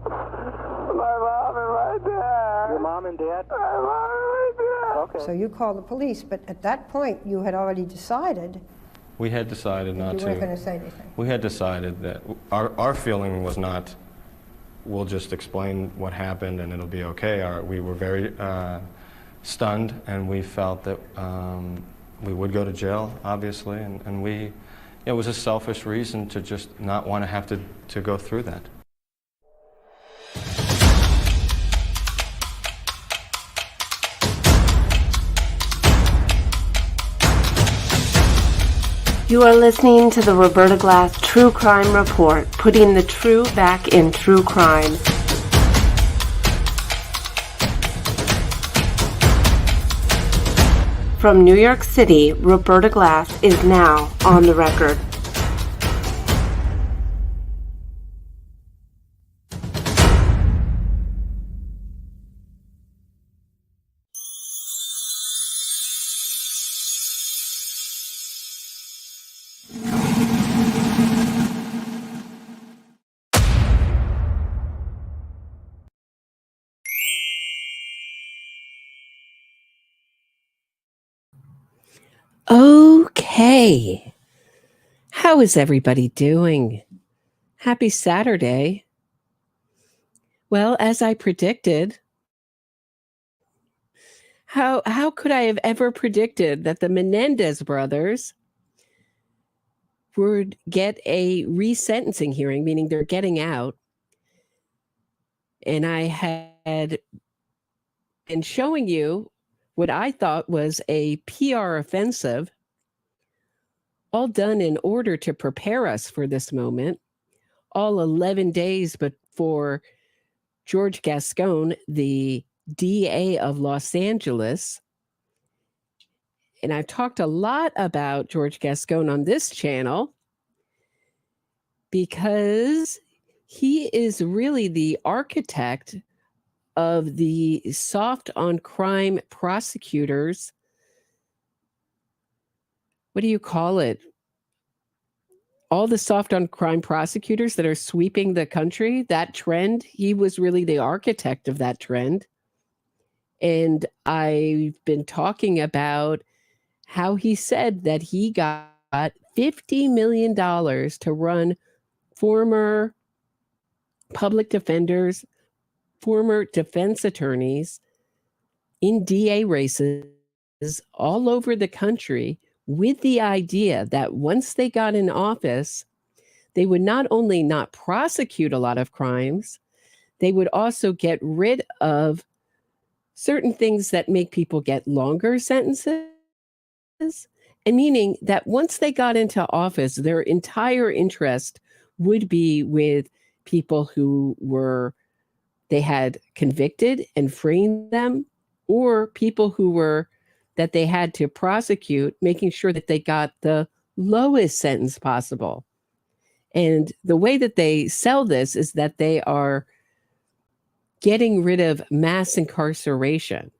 My mom and my dad. Your mom and dad? My mom and my dad. Okay. So you called the police, but at that point you had already decided. We had decided not to. You weren't going to say anything. We had decided that our feeling was not, we'll just explain what happened and it'll be okay. We were very stunned, and we felt that we would go to jail, obviously, and it was a selfish reason to just not want to have to go through that. You are listening to the Roberta Glass True Crime Report, putting the true back in true crime. From New York City, Roberta Glass is now on the record. Okay. How is everybody doing? Happy Saturday. Well, as I predicted, how could I have ever predicted that the Menendez brothers would get a resentencing hearing, meaning they're getting out? And I had been showing you what I thought was a PR offensive, all done in order to prepare us for this moment, all 11 days before George Gascon, the DA of Los Angeles. And I've talked a lot about George Gascon on this channel because he is really the architect of the soft on crime prosecutors. What do you call it? All the soft on crime prosecutors that are sweeping the country, that trend, he was really the architect of that trend. And I've been talking about how he said that he got $50 million to run former public defenders, former defense attorneys in DA races all over the country with the idea that once they got in office, they would not only not prosecute a lot of crimes, they would also get rid of certain things that make people get longer sentences. And meaning that once they got into office, their entire interest would be with people who they had convicted and freeing them, or people that they had to prosecute, making sure that they got the lowest sentence possible. And the way that they sell this is that they are getting rid of mass incarceration.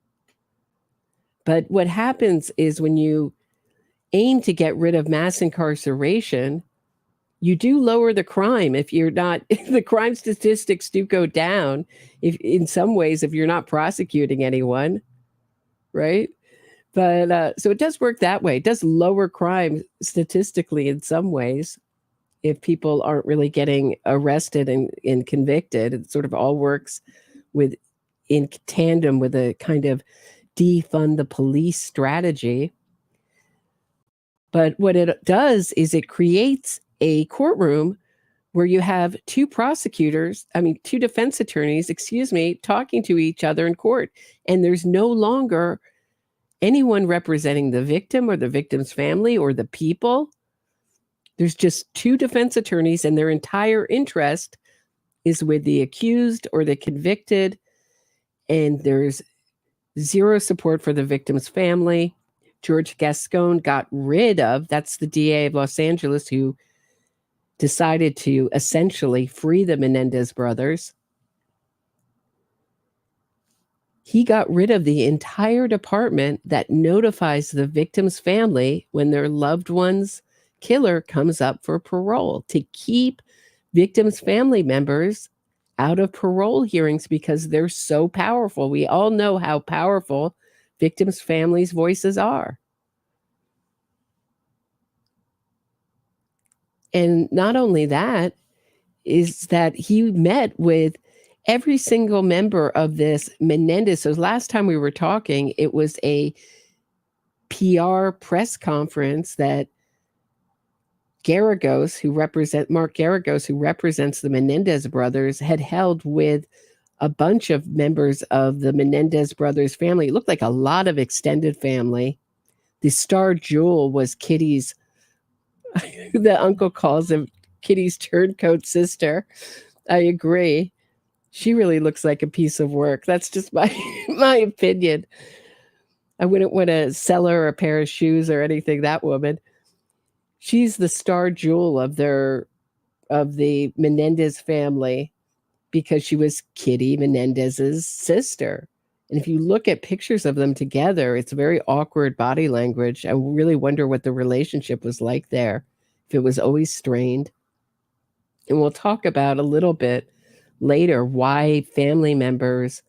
But what happens is when you aim to get rid of mass incarceration, you do lower the crime. If the crime statistics do go down, in some ways, if you're not prosecuting anyone, right? But so it does work that way. It does lower crime statistically in some ways if people aren't really getting arrested and convicted. It sort of all works in tandem with a kind of defund the police strategy. But what it does is it creates a courtroom where you have two defense attorneys, talking to each other in court. And there's no longer anyone representing the victim or the victim's family or the people. There's just two defense attorneys, and their entire interest is with the accused or the convicted. And there's zero support for the victim's family. George Gascon got rid of, that's the DA of Los Angeles who decided to essentially free the Menendez brothers. He got rid of the entire department that notifies the victim's family when their loved one's killer comes up for parole, to keep victims' family members out of parole hearings because they're so powerful. We all know how powerful victims' families' voices are. And not only that, is that he met with every single member of this Menendez. So last time we were talking, it was a PR press conference that Mark Garagos, who represents the Menendez brothers, had held with a bunch of members of the Menendez brothers family. It looked like a lot of extended family. The star jewel was Kitty's, the uncle calls him Kitty's turncoat sister. I agree. She really looks like a piece of work. That's just my opinion. I wouldn't want to sell her a pair of shoes or anything, that woman. She's the star jewel of the Menendez family because she was Kitty Menendez's sister. And if you look at pictures of them together, it's very awkward body language. I really wonder what the relationship was like there, if it was always strained. And we'll talk about a little bit later why family members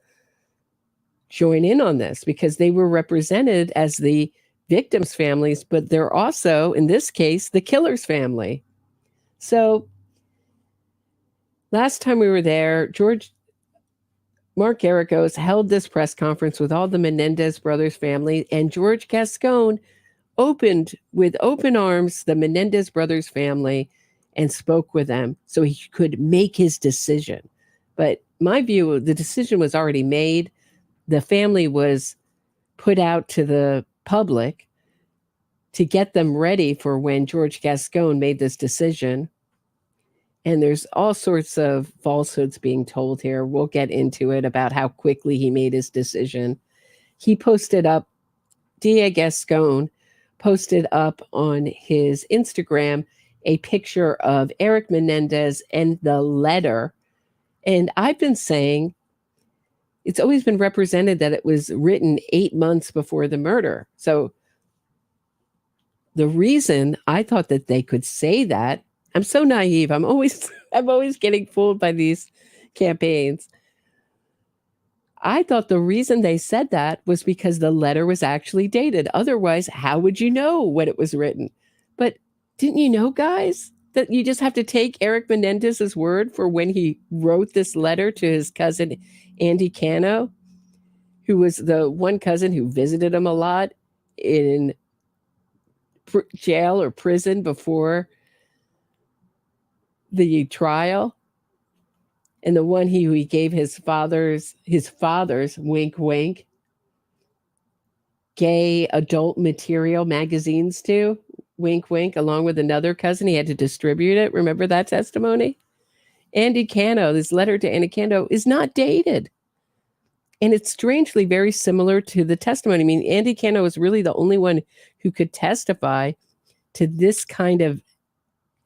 join in on this, because they were represented as the victims' families, but they're also, in this case, the killer's family. So last time we were there, Mark Garagos held this press conference with all the Menendez brothers family, and George Gascon opened with open arms the Menendez brothers family and spoke with them so he could make his decision. But my view, the decision was already made. The family was put out to the public to get them ready for when George Gascon made this decision. And there's all sorts of falsehoods being told here. We'll get into it about how quickly he made his decision. He posted up, D.A. Gascon posted up on his Instagram a picture of Eric Menendez and the letter. And I've been saying it's always been represented that it was written 8 months before the murder. So the reason I thought that they could say that, I'm so naive. I'm always getting fooled by these campaigns. I thought the reason they said that was because the letter was actually dated. Otherwise, how would you know when it was written? But didn't you know, guys, that you just have to take Eric Menendez's word for when he wrote this letter to his cousin, Andy Cano, who was the one cousin who visited him a lot in jail or prison before the trial, and the one he gave his father's wink wink gay adult material magazines to, wink wink, along with another cousin. He had to distribute it. Remember that testimony? Andy Cano, this letter to Andy Cano is not dated. And it's strangely very similar to the testimony. I mean, Andy Cano was really the only one who could testify to this kind of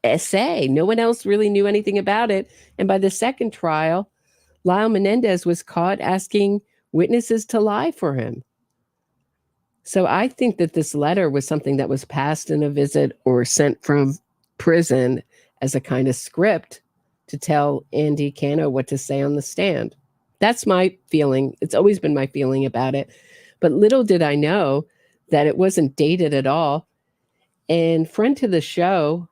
essay. No one else really knew anything about it. And by the second trial, Lyle Menendez was caught asking witnesses to lie for him. So I think that this letter was something that was passed in a visit or sent from prison as a kind of script to tell Andy Cano what to say on the stand. That's my feeling. It's always been my feeling about it. But little did I know that it wasn't dated at all. And friend to the show,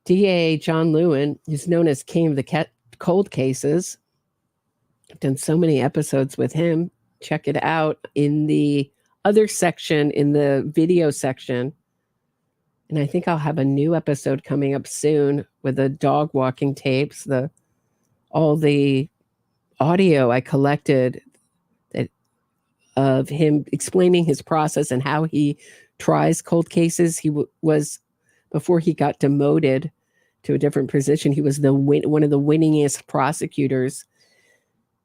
DA John Lewin, who's known as King of the Cold Cases. I've done so many episodes with him. Check it out in the other section, in the video section. And I think I'll have a new episode coming up soon with the dog walking tapes, all the audio I collected of him explaining his process and how he tries cold cases. He was, before he got demoted to a different position, he was one of the winningest prosecutors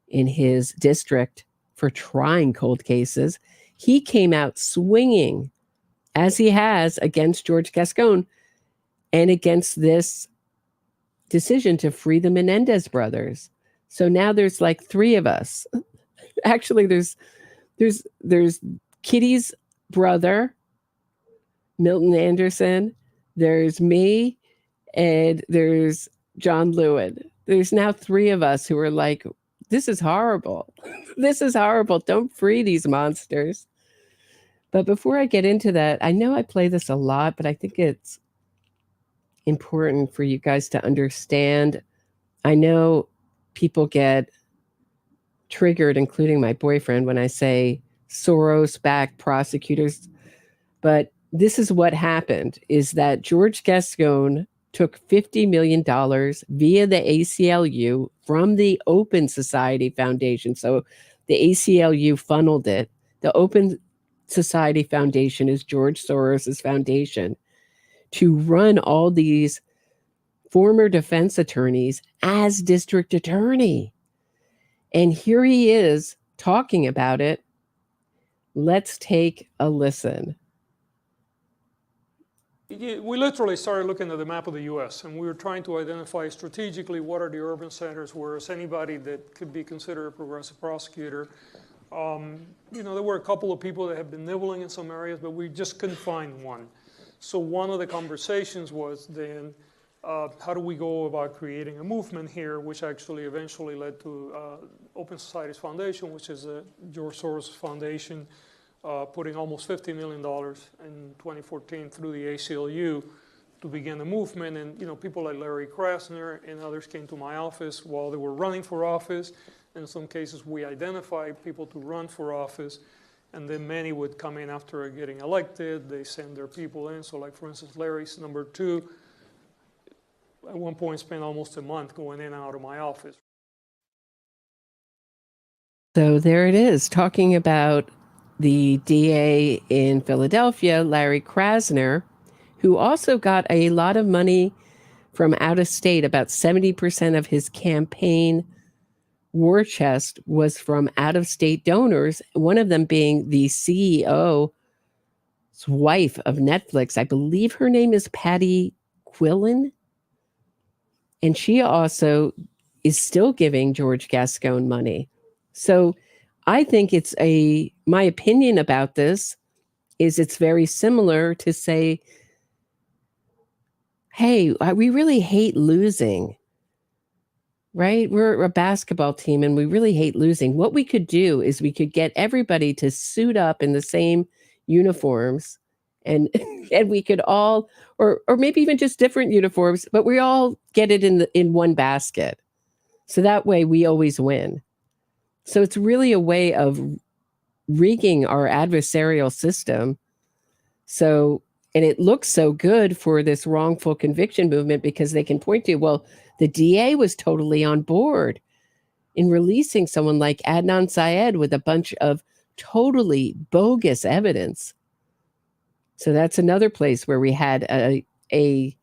in his district for trying cold cases. He came out swinging, as he has, against George Gascon and against this decision to free the Menendez brothers. So now there's like three of us. Actually, there's Kitty's brother, Milton Anderson, there's me, and there's John Lewin. There's now 3 of us who are like, this is horrible. This is horrible. Don't free these monsters. But before I get into that, I know I play this a lot, but I think it's important for you guys to understand. I know people get triggered, including my boyfriend, when I say Soros-backed prosecutors. But this is what happened, is that George Gascon took $50 million via the ACLU from the Open Society Foundation. So the ACLU funneled it. The Open Society Foundation is George Soros's foundation, to run all these former defense attorneys as district attorney. And here he is talking about it. Let's take a listen. We literally started looking at the map of the U.S. and we were trying to identify strategically what are the urban centers where anybody that could be considered a progressive prosecutor. There were a couple of people that have been nibbling in some areas, but we just couldn't find one. So one of the conversations was then, how do we go about creating a movement here, which actually eventually led to Open Societies Foundation, which is George Soros Foundation, putting almost $50 million in 2014 through the ACLU to begin the movement. And people like Larry Krasner and others came to my office while they were running for office. In some cases, we identified people to run for office. And then many would come in after getting elected. They send their people in. So like, for instance, Larry's number 2, at one point spent almost a month going in and out of my office. So there it is, talking about the DA in Philadelphia, Larry Krasner, who also got a lot of money from out of state. About 70% of his campaign war chest was from out of state donors, one of them being the CEO's wife of Netflix. I believe her name is Patty Quillen. And she also is still giving George Gascon money. So I think my opinion about this is it's very similar to say, hey, we really hate losing, right? We're a basketball team and we really hate losing. What we could do is we could get everybody to suit up in the same uniforms and we could all, or maybe even just different uniforms, but we all get it in one basket. So that way we always win. So it's really a way of rigging our adversarial system. So, and it looks so good for this wrongful conviction movement because they can point to, well, the DA was totally on board in releasing someone like Adnan Syed with a bunch of totally bogus evidence. So that's another place where we had a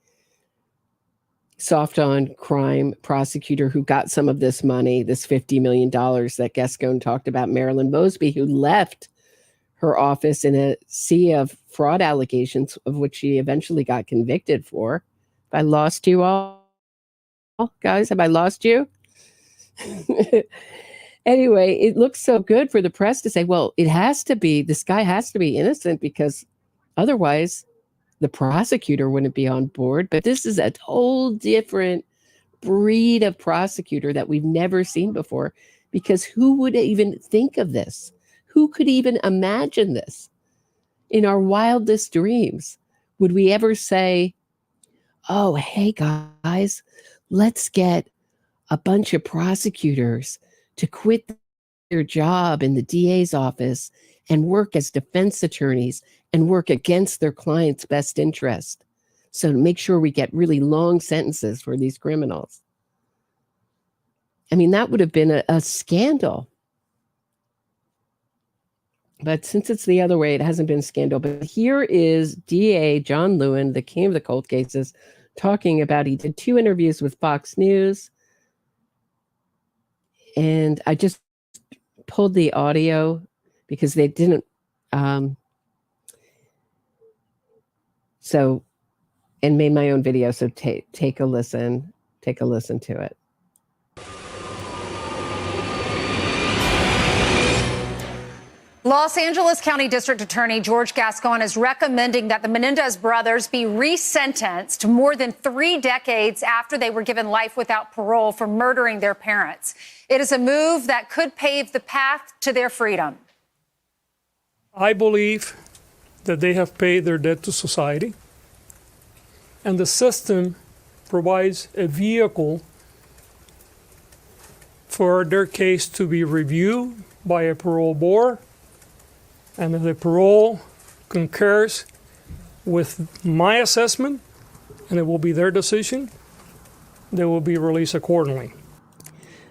soft on crime prosecutor who got some of this money, this $50 million that Gascon talked about, Marilyn Mosby, who left her office in a sea of fraud allegations, of which she eventually got convicted for. Have I lost you all? Guys, have I lost you? Anyway, it looks so good for the press to say, well, this guy has to be innocent because otherwise the prosecutor wouldn't be on board. But this is a whole different breed of prosecutor that we've never seen before, because who would even think of this? Who could even imagine this? In our wildest dreams, would we ever say, oh, hey guys, let's get a bunch of prosecutors to quit their job in the DA's office and work as defense attorneys and work against their client's best interest. So to make sure we get really long sentences for these criminals. I mean, that would have been a scandal. But since it's the other way, it hasn't been a scandal. But here is DA John Lewin, the king of the cold cases, talking about, he did 2 interviews with Fox News. And I just pulled the audio because they didn't. And made my own video. So take a listen. Take a listen to it. Los Angeles County District Attorney George Gascon is recommending that the Menendez brothers be resentenced more than 3 decades after they were given life without parole for murdering their parents. It is a move that could pave the path to their freedom. I believe that they have paid their debt to society, and the system provides a vehicle for their case to be reviewed by a parole board, and if the parole concurs with my assessment, and it will be their decision, they will be released accordingly.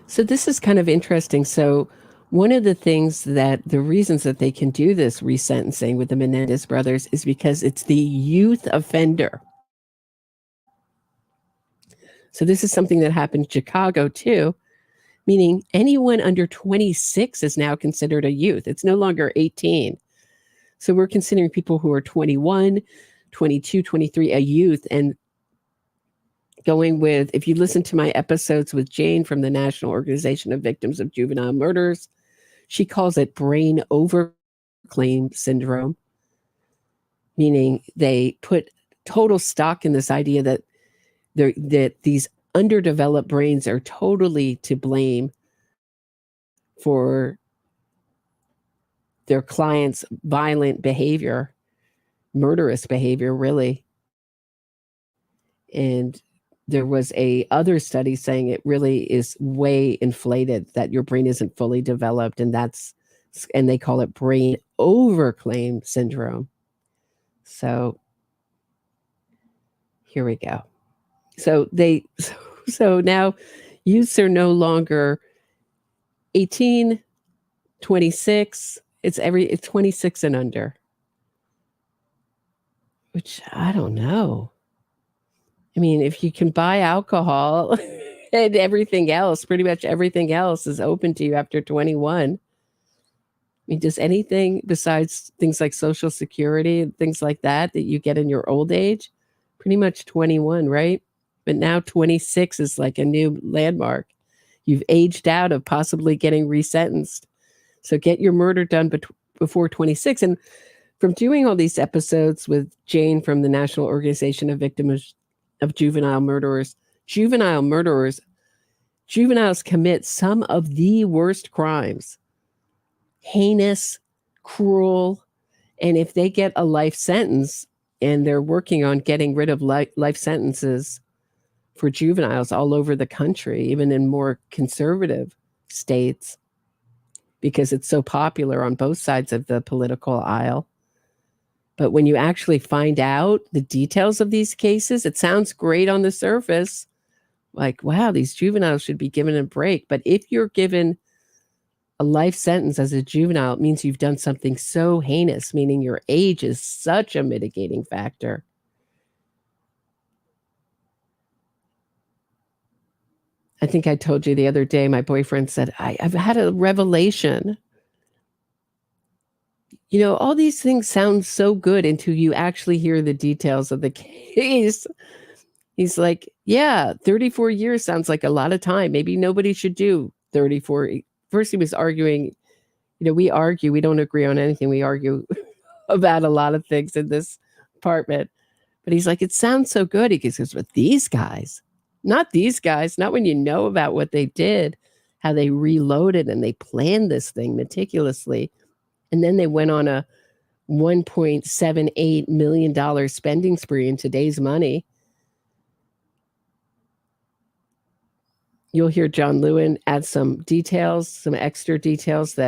So this is kind of interesting. So one of the things that the reasons that they can do this resentencing with the Menendez brothers is because it's the youth offender. So this is something that happened in Chicago too, meaning anyone under 26 is now considered a youth. It's no longer 18. So we're considering people who are 21, 22, 23 a youth. And going with, if you listen to my episodes with Jane from the National Organization of Victims of Juvenile Murders, she calls it brain overclaim syndrome, meaning they put total stock in this idea that these underdeveloped brains are totally to blame for their clients' violent behavior, murderous behavior, really. And there was a other study saying it really is way inflated, that your brain isn't fully developed, and they call it brain overclaim syndrome. So here we go. So now youths are no longer 18, 26. It's 26 and under, which I don't know. I mean, if you can buy alcohol and everything else, pretty much everything else is open to you after 21. I mean, does anything besides things like Social Security and things like that you get in your old age? Pretty much 21, right? But now 26 is like a new landmark. You've aged out of possibly getting resentenced. So get your murder done before 26. And from doing all these episodes with Jane from the National Organization of Victims of Juvenile Murderers, juveniles commit some of the worst crimes. Heinous, cruel, and if they get a life sentence, and they're working on getting rid of life sentences for juveniles all over the country, even in more conservative states, because it's so popular on both sides of the political aisle. But when you actually find out the details of these cases, it sounds great on the surface. Like, wow, these juveniles should be given a break. But if you're given a life sentence as a juvenile, it means you've done something so heinous, meaning your age is such a mitigating factor. I think I told you the other day, my boyfriend said, I've had a revelation. You know, all these things sound so good until you actually hear the details of the case. He's like, yeah, 34 years sounds like a lot of time. Maybe nobody should do 34. First, he was arguing, you know, we argue, we don't agree on anything. We argue about a lot of things in this apartment. But he's like, it sounds so good. He goes, with these guys, not when you know about what they did, how they reloaded and they planned this thing meticulously. And then they went on a $1.78 million spending spree in today's money. You'll hear John Lewin add some details, some extra details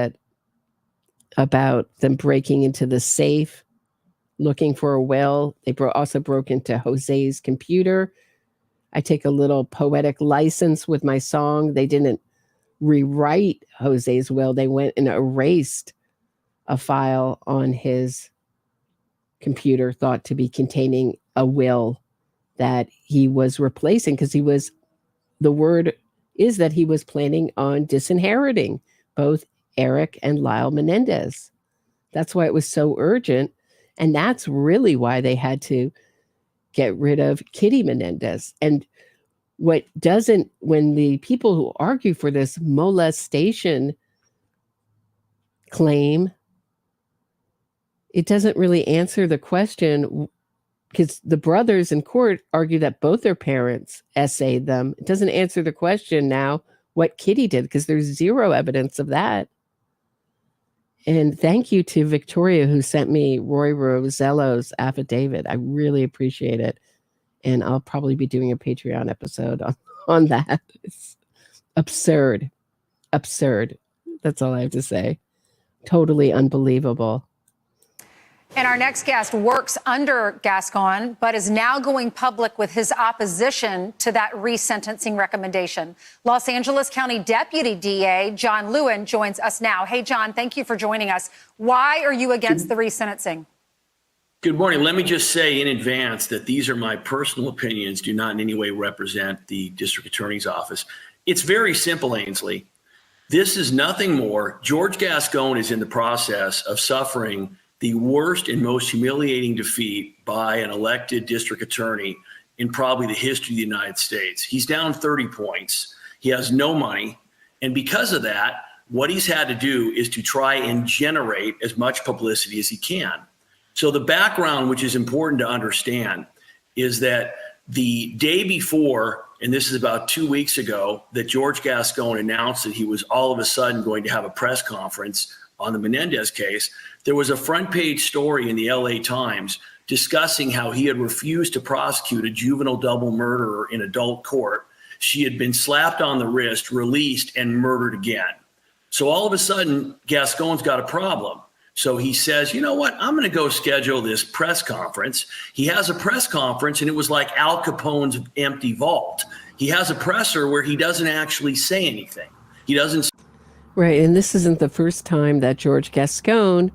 about them breaking into the safe, looking for a will. They also broke into Jose's computer. I take a little poetic license with my song. They didn't rewrite Jose's will. They went and erased a file on his computer thought to be containing a will that he was replacing, because the word is that he was planning on disinheriting both Eric and Lyle Menendez. That's why it was so urgent. And that's really why they had to get rid of Kitty Menendez. And when the people who argue for this molestation claim it doesn't really answer the question, because the brothers in court argue that both their parents essayed them. It doesn't answer the question now what Kitty did, because there's zero evidence of that. And thank you to Victoria, who sent me Roy Rosello's affidavit. I really appreciate it. And I'll probably be doing a Patreon episode on that. It's absurd. Absurd. That's all I have to say. Totally unbelievable. And our next guest works under Gascon, but is now going public with his opposition to that resentencing recommendation. Los Angeles County Deputy DA John Lewin joins us now. Hey, John, thank you for joining us. Why are you against the resentencing? Good morning. Let me just say in advance that these are my personal opinions, do not in any way represent the district attorney's office. It's very simple, Ainsley. This is nothing more. George Gascon is in the process of suffering the worst and most humiliating defeat by an elected district attorney in probably the history of the United States. He's down 30 points. He has no money. And because of that, what he's had to do is to try and generate as much publicity as he can. So the background, which is important to understand, is that the day before, and this is about 2 weeks ago, that George Gascon announced that he was all of a sudden going to have a press conference on the Menendez case, there was a front page story in the LA Times discussing how he had refused to prosecute a juvenile double murderer in adult court. She had been slapped on the wrist, released, and murdered again. So all of a sudden, Gascon's got a problem. So he says, you know what, I'm going to go schedule this press conference. He has a press conference, and it was like Al Capone's empty vault. He has a presser where he doesn't actually say anything. He doesn't. Right, and this isn't the first time that George Gascon,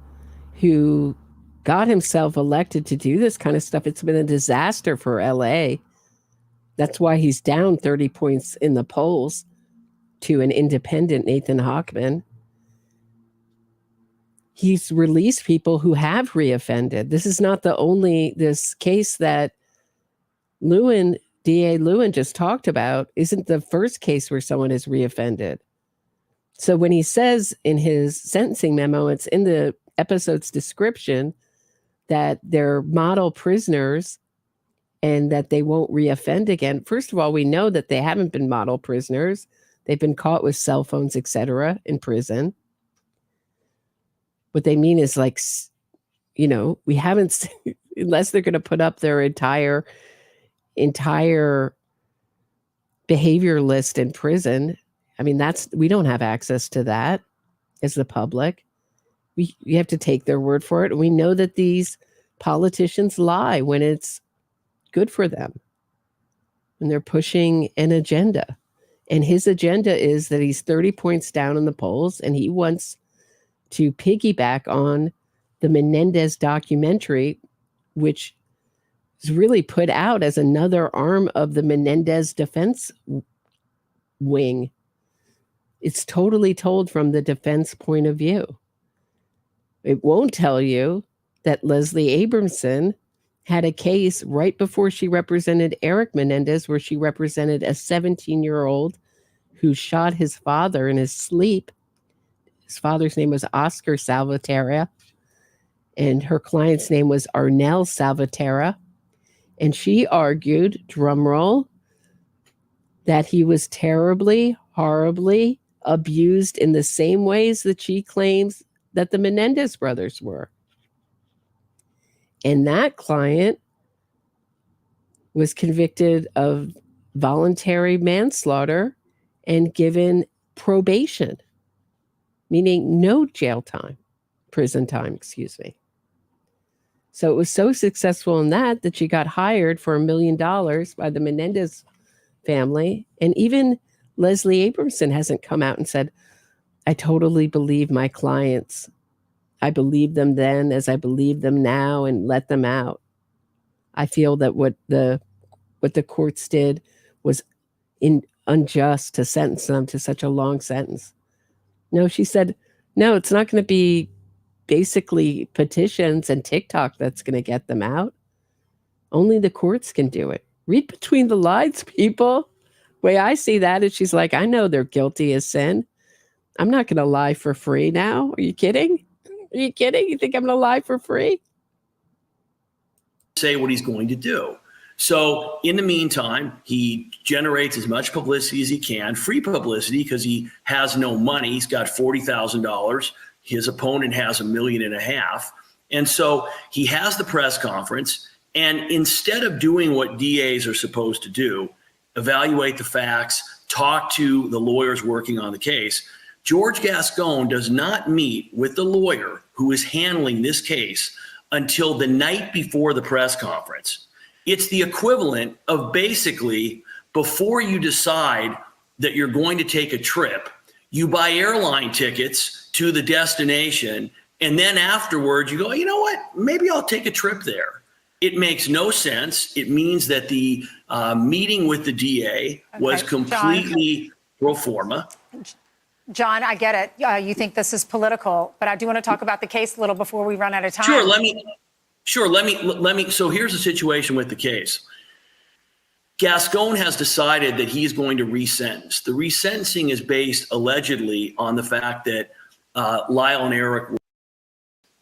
who got himself elected to do this kind of stuff, it's been a disaster for LA. That's why he's down 30 points in the polls to an independent Nathan Hochman. He's released people who have reoffended. This is not the only, this case that Lewin, DA Lewin just talked about, isn't the first case where someone has reoffended. So when he says in his sentencing memo, it's in the episode's description that they're model prisoners and that they won't reoffend again. First of all, we know that they haven't been model prisoners. They've been caught with cell phones, etc., in prison. What they mean is, like, you know, we haven't, unless they're going to put up their entire behavior list in prison. I mean, we don't have access to that as the public. We have to take their word for it. And we know that these politicians lie when it's good for them, when they're pushing an agenda. And his agenda is that he's 30 points down in the polls, and he wants to piggyback on the Menendez documentary, which is really put out as another arm of the Menendez defense wing. It's totally told from the defense point of view. It won't tell you that Leslie Abramson had a case right before she represented Eric Menendez, where she represented a 17-year-old who shot his father in his sleep. His father's name was Oscar Salvatierra, and her client's name was Arnell Salvatierra. And she argued, drumroll, that he was terribly, horribly abused in the same ways that she claims that the Menendez brothers were. And that client was convicted of voluntary manslaughter and given probation, meaning no jail time, prison time, excuse me. So it was so successful in that she got hired for $1 million by the Menendez family. And even Leslie Abramson hasn't come out and said, I totally believe my clients. I believe them then as I believe them now, and let them out. I feel that what the courts did was unjust to sentence them to such a long sentence. No, she said, no, it's not going to be basically petitions and TikTok that's going to get them out. Only the courts can do it. Read between the lines, people. The way I see that is she's like, I know they're guilty as sin. I'm not going to lie for free now. Are you kidding? Are you kidding? You think I'm going to lie for free? Say what he's going to do. So in the meantime, he generates as much publicity as he can, free publicity, because he has no money. He's got $40,000. His opponent has $1.5 million. And so he has the press conference. And instead of doing what DAs are supposed to do, evaluate the facts, talk to the lawyers working on the case, George Gascon does not meet with the lawyer who is handling this case until the night before the press conference. It's the equivalent of basically, before you decide that you're going to take a trip, you buy airline tickets to the destination, and then afterwards you go, you know what, maybe I'll take a trip there. It makes no sense. It means that the meeting with the DA was completely pro forma. John, I get it. You think this is political, but I do want to talk about the case a little before we run out of time. Sure. Let me. So here's the situation with the case. Gascon has decided that he's going to resentence. The resentencing is based allegedly on the fact that Lyle and Eric.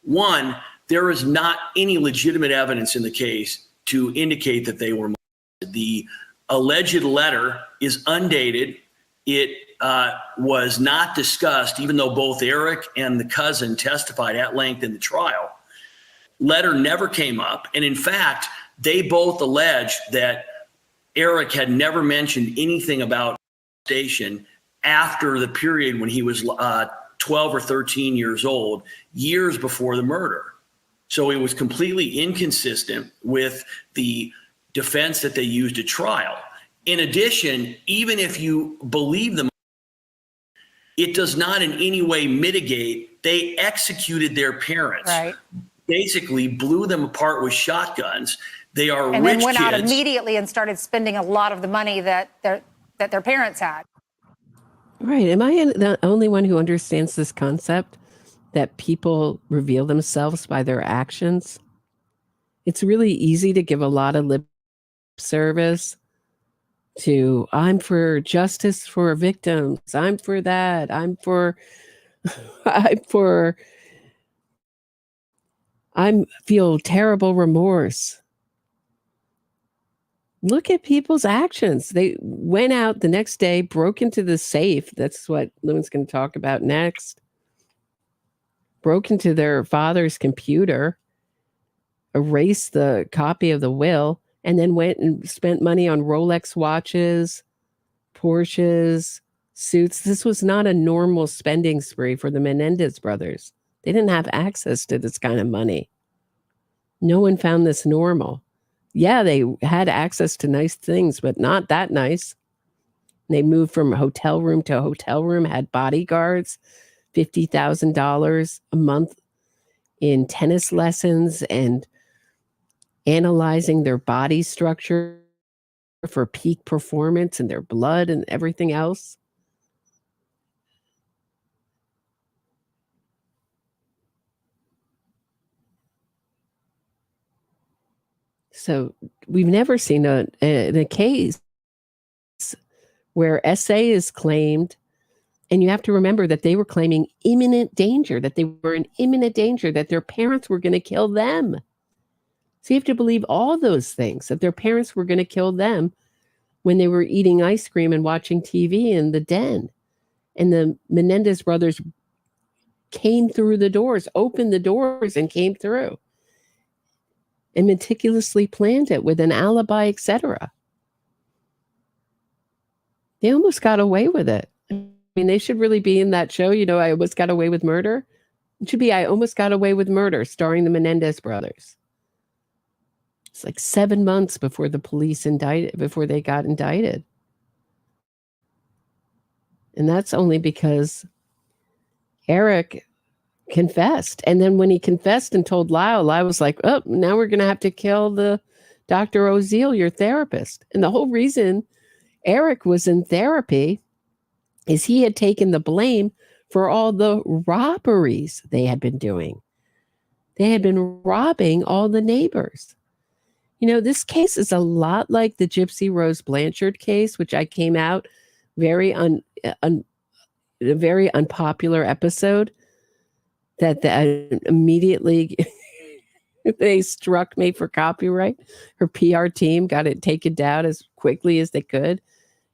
One, there is not any legitimate evidence in the case to indicate that they were molested. The alleged letter is undated. It was not discussed, even though both Eric and the cousin testified at length in the trial. Letter never came up. And in fact, they both alleged that Eric had never mentioned anything about molestation after the period when he was 12 or 13 years old, years before the murder. So it was completely inconsistent with the defense that they used at trial. In addition, even if you believe them, it does not in any way mitigate. They executed their parents, right? Basically blew them apart with shotguns. They are and rich then went kids. Out immediately and started spending a lot of the money that their parents had. Right. Am I the only one who understands this concept that people reveal themselves by their actions? It's really easy to give a lot of lip service to, I'm for justice for victims. I'm for that. I feel terrible remorse. Look at people's actions. They went out the next day, broke into the safe. That's what Lewin's going to talk about next. Broke into their father's computer, erased the copy of the will, and then went and spent money on Rolex watches, Porsches, suits. This was not a normal spending spree for the Menendez brothers. They didn't have access to this kind of money. No one found this normal. Yeah, they had access to nice things, but not that nice. They moved from hotel room to hotel room, had bodyguards, $50,000 a month in tennis lessons and analyzing their body structure for peak performance and their blood and everything else. So we've never seen a case where SA is claimed, and you have to remember that they were claiming imminent danger, that they were in imminent danger, that their parents were going to kill them. So you have to believe all those things, that their parents were going to kill them when they were eating ice cream and watching TV in the den. And the Menendez brothers came through the doors, opened the doors and came through. And meticulously planned it with an alibi, etc. They almost got away with it. I mean, they should really be in that show, I Almost Got Away with Murder. It should be I Almost Got Away with Murder, starring the Menendez brothers. It's like 7 months before the police before they got indicted. And that's only because Eric confessed. And then when he confessed and told Lyle was like, oh, now we're going to have to kill the Dr. Oziel, your therapist. And the whole reason Eric was in therapy is he had taken the blame for all the robberies they had been doing. They had been robbing all the neighbors. This case is a lot like the Gypsy Rose Blanchard case, which I came out a very unpopular episode. that immediately they struck me for copyright. Her PR team got it taken down as quickly as they could.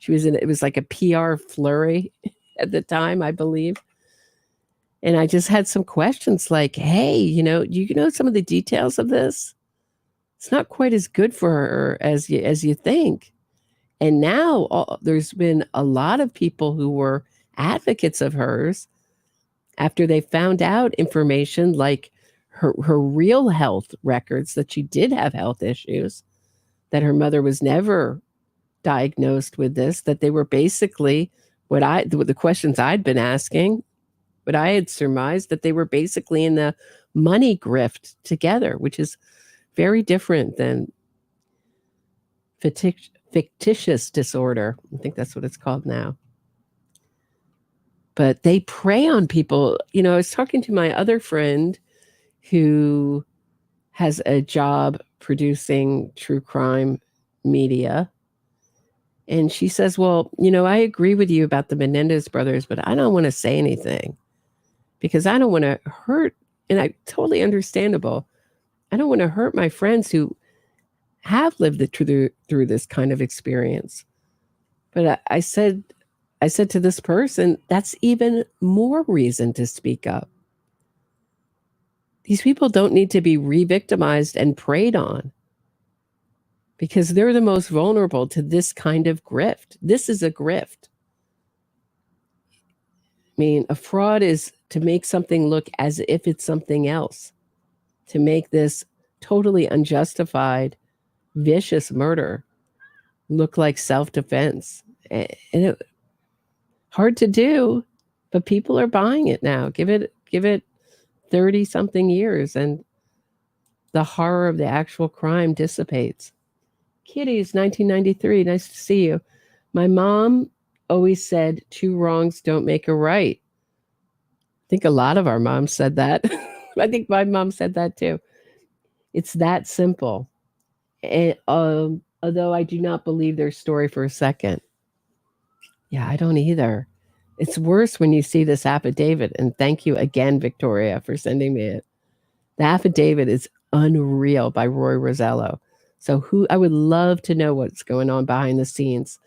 It was like a PR flurry at the time, I believe. And I just had some questions like, hey, you know some of the details of this? It's not quite as good for her as you think. And now there's been a lot of people who were advocates of hers after they found out information like her real health records, that she did have health issues, that her mother was never diagnosed with this, that they were basically the questions I'd been asking, what I had surmised, that they were basically in the money grift together, which is very different than fictitious disorder. I think that's what it's called now. But they prey on people. I was talking to my other friend who has a job producing true crime media. And she says, well, I agree with you about the Menendez brothers, but I don't want to say anything because I don't want to hurt. And I totally understandable. I don't want to hurt my friends who have lived through this kind of experience. But I said to this person, that's even more reason to speak up. These people don't need to be re-victimized and preyed on because they're the most vulnerable to this kind of grift. This is a grift. I mean, a fraud is to make something look as if it's something else, to make this totally unjustified, vicious murder look like self-defense. And hard to do, but people are buying it now. Give it 30 something years and the horror of the actual crime dissipates. Kitty's 1993. Nice to see you. My mom always said 2 wrongs don't make a right. I think a lot of our moms said that. I think my mom said that too. It's that simple. And, although I do not believe their story for a second. Yeah, I don't either. It's worse when you see this affidavit. And thank you again, Victoria, for sending me it. The affidavit is unreal by Roy Rosello. So I would love to know what's going on behind the scenes.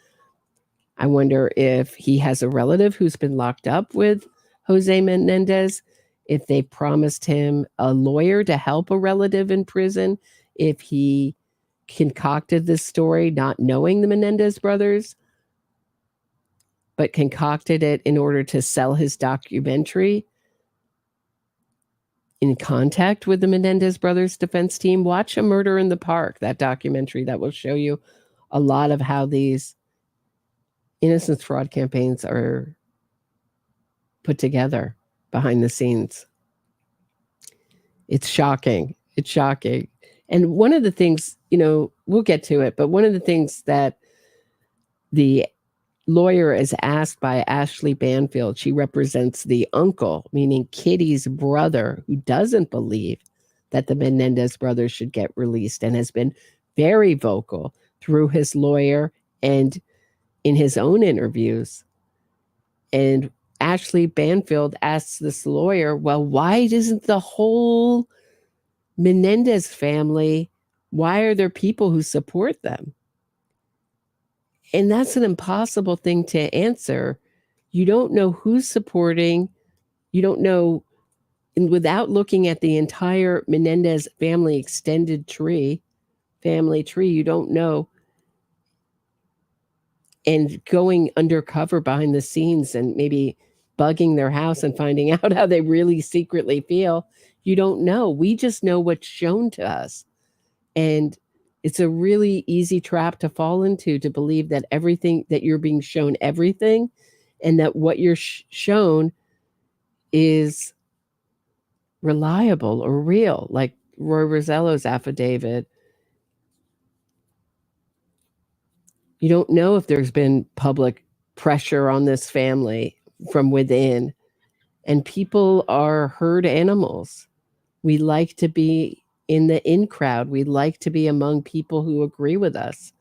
I wonder if he has a relative who's been locked up with Jose Menendez, if they promised him a lawyer to help a relative in prison, if he concocted this story not knowing the Menendez brothers, but concocted it in order to sell his documentary in contact with the Menendez brothers defense team. Watch A Murder in the Park, that documentary that will show you a lot of how these innocence fraud campaigns are put together behind the scenes. It's shocking. It's shocking. And one of the things, we'll get to it, but one of the things that the lawyer is asked by Ashley Banfield, she represents the uncle, meaning Kitty's brother, who doesn't believe that the Menendez brothers should get released and has been very vocal through his lawyer and in his own interviews. And Ashley Banfield asks this lawyer, well, why isn't the whole Menendez family, why are there people who support them? And that's an impossible thing to answer. You don't know who's supporting. You don't know, and without looking at the entire Menendez family extended family tree, you don't know. And going undercover behind the scenes and maybe bugging their house and finding out how they really secretly feel, you don't know. We just know what's shown to us. And it's a really easy trap to fall into, to believe that everything, that you're being shown everything, and that what you're shown is reliable or real, like Roy Rosello's affidavit. You don't know if there's been public pressure on this family from within. And people are herd animals. We like to be in the in crowd. We like to be among people who agree with us.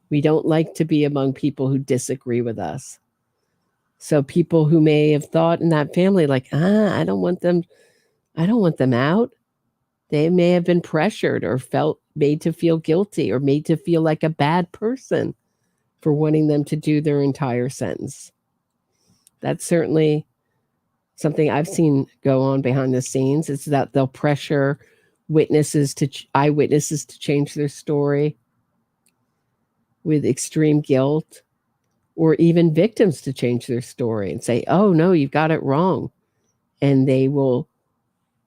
We don't like to be among people who disagree with us. So people who may have thought in that family, like, I don't want them I don't want them out. They may have been pressured or made to feel guilty or made to feel like a bad person for wanting them to do their entire sentence. That's certainly something I've seen go on behind the scenes. It's that they'll pressure eyewitnesses to change their story with extreme guilt, or even victims to change their story and say, oh no, you've got it wrong. And they will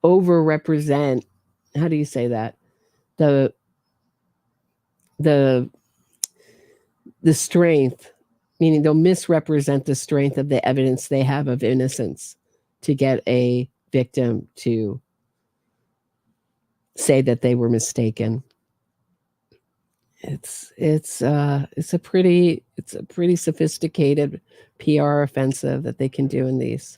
overrepresent, how do you say that? The strength, meaning they'll misrepresent the strength of the evidence they have of innocence to get a victim to say that they were mistaken. It's a pretty sophisticated PR offensive that they can do in these.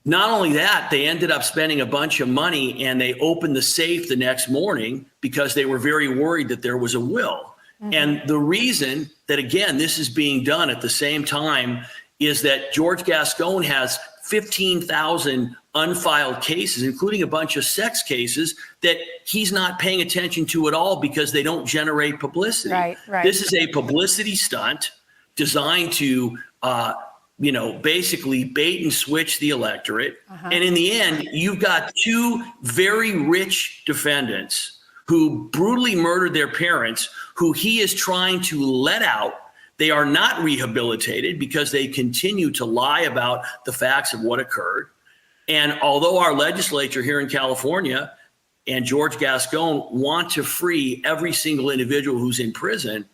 Not only that, they ended up spending a bunch of money, and they opened the safe the next morning because they were very worried that there was a will. Mm-hmm. And the reason that, again, this is being done at the same time is that George Gascon has 15,000 unfiled cases, including a bunch of sex cases that he's not paying attention to at all because they don't generate publicity. Right. This is a publicity stunt designed to, basically bait and switch the electorate. Uh-huh. And in the end, you've got two very rich defendants who brutally murdered their parents, who he is trying to let out. They are not rehabilitated because they continue to lie about the facts of what occurred. And although our legislature here in California and George Gascon want to free every single individual who's in prison,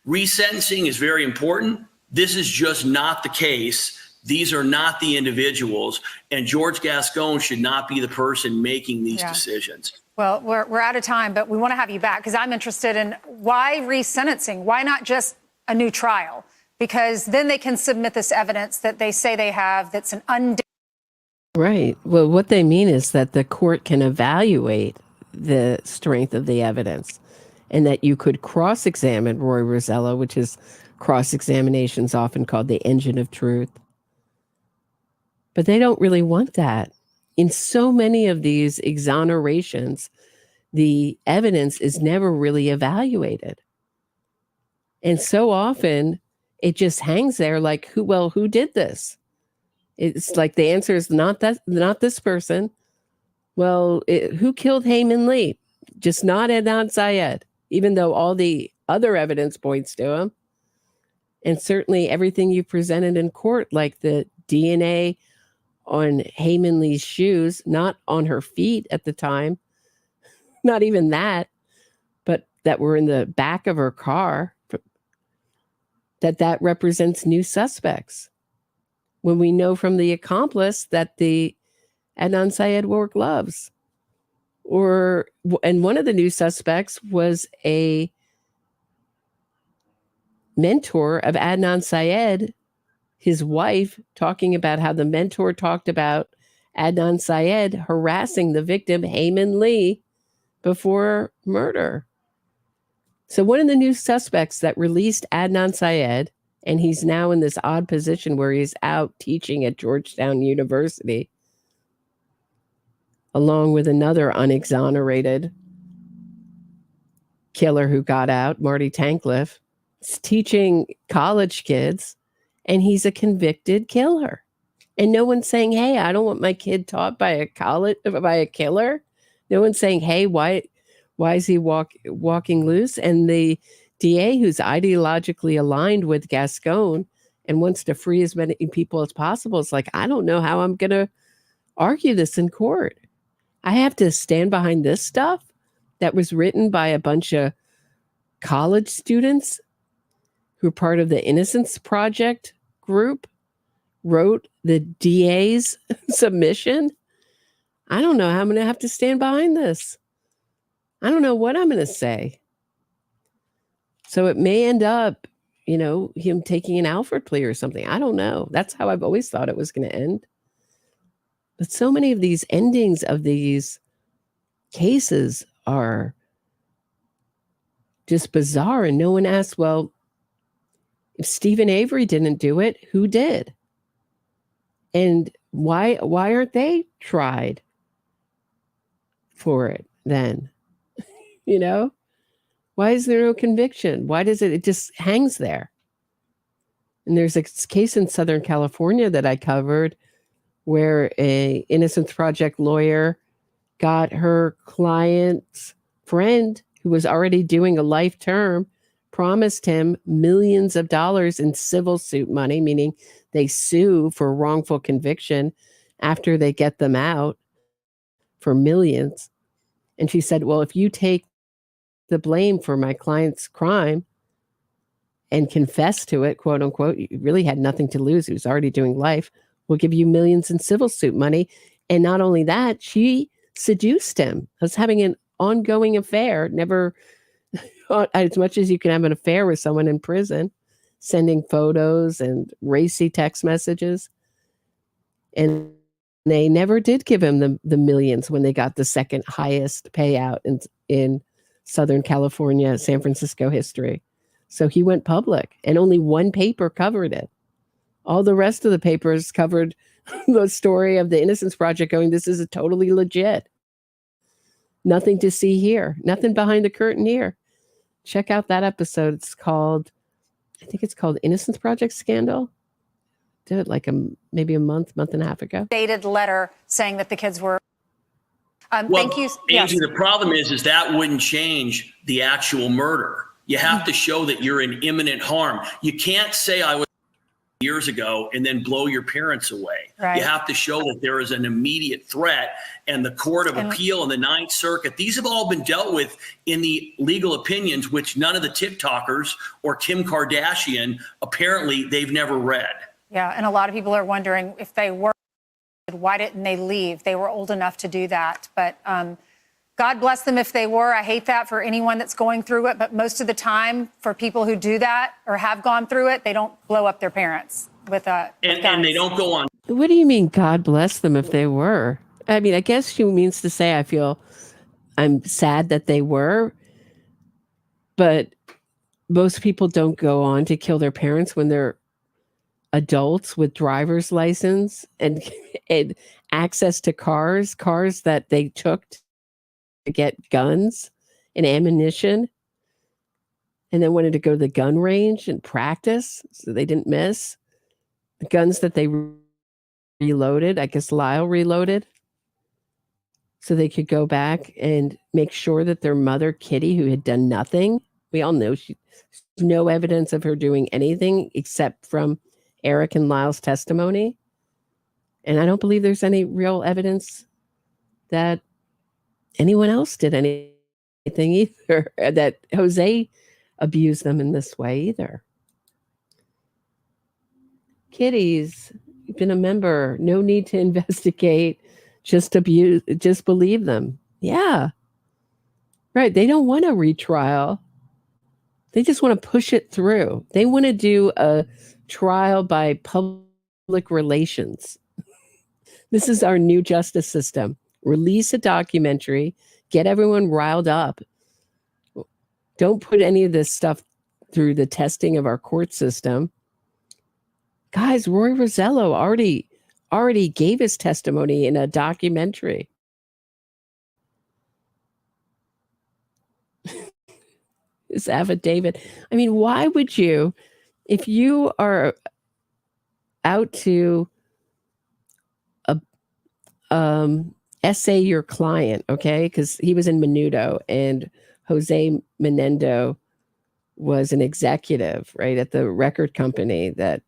resentencing is very important. This is just not the case. These are not the individuals, and George Gascon should not be the person making these decisions. Well, we're out of time, but we want to have you back because I'm interested in why resentencing? Why not just a new trial? Because then they can submit this evidence that they say they have that's an Right. Well, what they mean is that the court can evaluate the strength of the evidence, and that you could cross-examine Roy Rosello, which is cross-examinations often called the engine of truth. But they don't really want that. In so many of these exonerations, the evidence is never really evaluated. And so often it just hangs there like, who did this? It's like the answer is not this person. Well, who killed Haymon Lee? Just not Adnan Syed, even though all the other evidence points to him. And certainly everything you presented in court, like the DNA on Haymon Lee's shoes, not on her feet at the time, not even that, but that were in the back of her car, that represents new suspects. When we know from the accomplice that the Adnan Syed wore gloves. And one of the new suspects was a mentor of Adnan Syed, his wife, talking about how the mentor talked about Adnan Syed harassing the victim, Haymon Lee, before murder. So one of the new suspects that released Adnan Syed, and he's now in this odd position where he's out teaching at Georgetown University, along with another unexonerated killer who got out, Marty Tankleff. He's teaching college kids, and he's a convicted killer. And no one's saying, hey, I don't want my kid taught by a killer. No one's saying, hey, why is he walking loose? And the DA, who's ideologically aligned with Gascon and wants to free as many people as possible, is like, I don't know how I'm going to argue this in court. I have to stand behind this stuff that was written by a bunch of college students who are part of the Innocence Project group, wrote the DA's submission. I don't know how I'm going to have to stand behind this. I don't know what I'm going to say. So it may end up, him taking an Alford plea or something. I don't know. That's how I've always thought it was going to end. But so many of these endings of these cases are just bizarre. And no one asks, well, if Stephen Avery didn't do it, who did? And why aren't they tried? for it then? You know? Why is there no conviction? Why does it just hangs there? And there's a case in Southern California that I covered where a Innocence Project lawyer got her client's friend, who was already doing a life term, promised him millions of dollars in civil suit money, meaning they sue for wrongful conviction after they get them out for millions. And she said, well, if you take the blame for my client's crime and confess to it, quote unquote, you really had nothing to lose. He was already doing life. We'll give you millions in civil suit money. And not only that, she seduced him. Was having an ongoing affair, never, as much as you can have an affair with someone in prison, sending photos and racy text messages. And they never did give him the millions when they got the second highest payout in Southern California, San Francisco history. So he went public and only one paper covered it. All the rest of the papers covered the story of the Innocence Project going, this is a totally legit. Nothing to see here. Nothing behind the curtain here. Check out that episode. It's called, I think it's called Innocence Project Scandal. Did it like maybe a month and a half ago. Dated letter saying that the kids were. Well, thank you. Angie, Yes. the problem is that wouldn't change the actual murder. You have to show that you're in imminent harm. You can't say I was years ago and then blow your parents away. Right. You have to show that there is an immediate threat. And the Court of Appeal and the Ninth Circuit, these have all been dealt with in the legal opinions, which none of the TikTokers or Kim Kardashian, apparently they've never read. Yeah, and a lot of people are wondering if they were, why didn't they leave? They were old enough to do that. But God bless them if they were. I hate that for anyone that's going through it. But most of the time, for people who do that or have gone through it, they don't blow up their parents with guns. And they don't go on. What do you mean, God bless them if they were? I mean, I guess she means to say I'm sad that they were. But most people don't go on to kill their parents when they're adults with driver's license and access to cars that they took to get guns and ammunition, and then wanted to go to the gun range and practice so they didn't miss the guns that they reloaded. I guess Lyle reloaded so they could go back and make sure that their mother, Kitty, who had done nothing, we all know there's no evidence of her doing anything except from Eric and Lyle's testimony. And I don't believe there's any real evidence that anyone else did anything either, that Jose abused them in this way either. Kiddies, you've been a member, no need to investigate, just believe them. Yeah. Right. They don't want a retrial. They just want to push it through. They want to do a trial by public relations. This is our new justice system. Release a documentary, get everyone riled up. Don't put any of this stuff through the testing of our court system. Guys, Roy Rosello already gave his testimony in a documentary. His affidavit. I mean, why would you, if you are out to essay your client, okay? Because he was in Menudo and Jose Menendez was an executive, right, at the record company that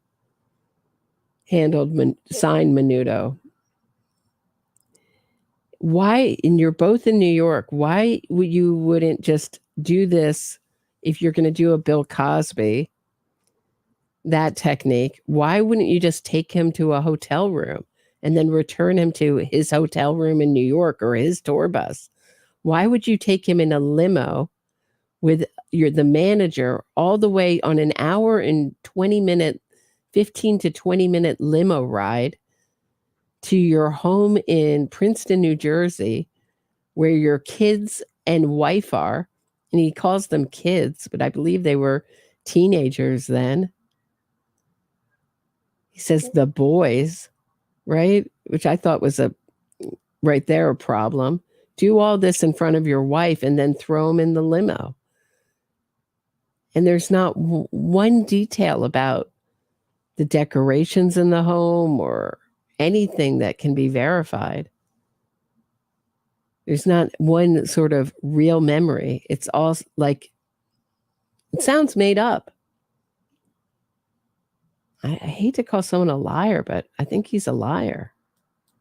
signed Menudo. Why, and you're both in New York, why you wouldn't just do this if you're going to do a Bill Cosby, that technique? Why wouldn't you just take him to a hotel room and then return him to his hotel room in New York or his tour bus? Why would you take him in a limo with the manager all the way on an hour and 15 to 20 minute limo ride to your home in Princeton, New Jersey, where your kids and wife are? And he calls them kids, but I believe they were teenagers then. He says the boys, right? Which I thought was a problem. do all this in front of your wife and then throw him in the limo. And there's not one detail about the decorations in the home or anything that can be verified. There's not one sort of real memory. It's all like, it sounds made up. I hate to call someone a liar, but I think he's a liar.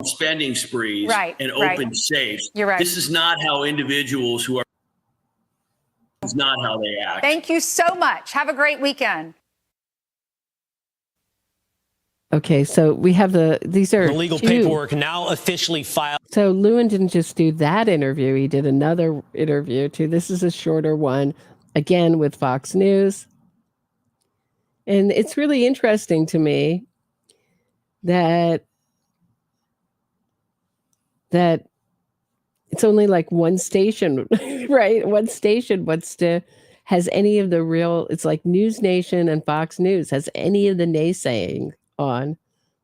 Spending sprees and right. open safes. You're right. This is not how individuals who are, it's not how they act. Thank you so much. Have a great weekend. Okay, so we have these are the legal paperwork now officially filed. So Lewin didn't just do that interview, he did another interview too. This is a shorter one, again with Fox News. And it's really interesting to me that it's only like one station, right? One station has any of the real, it's like News Nation and Fox News has any of the naysaying on.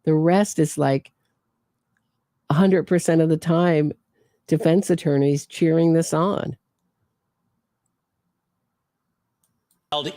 The rest is like 100% of the time defense attorneys cheering this on.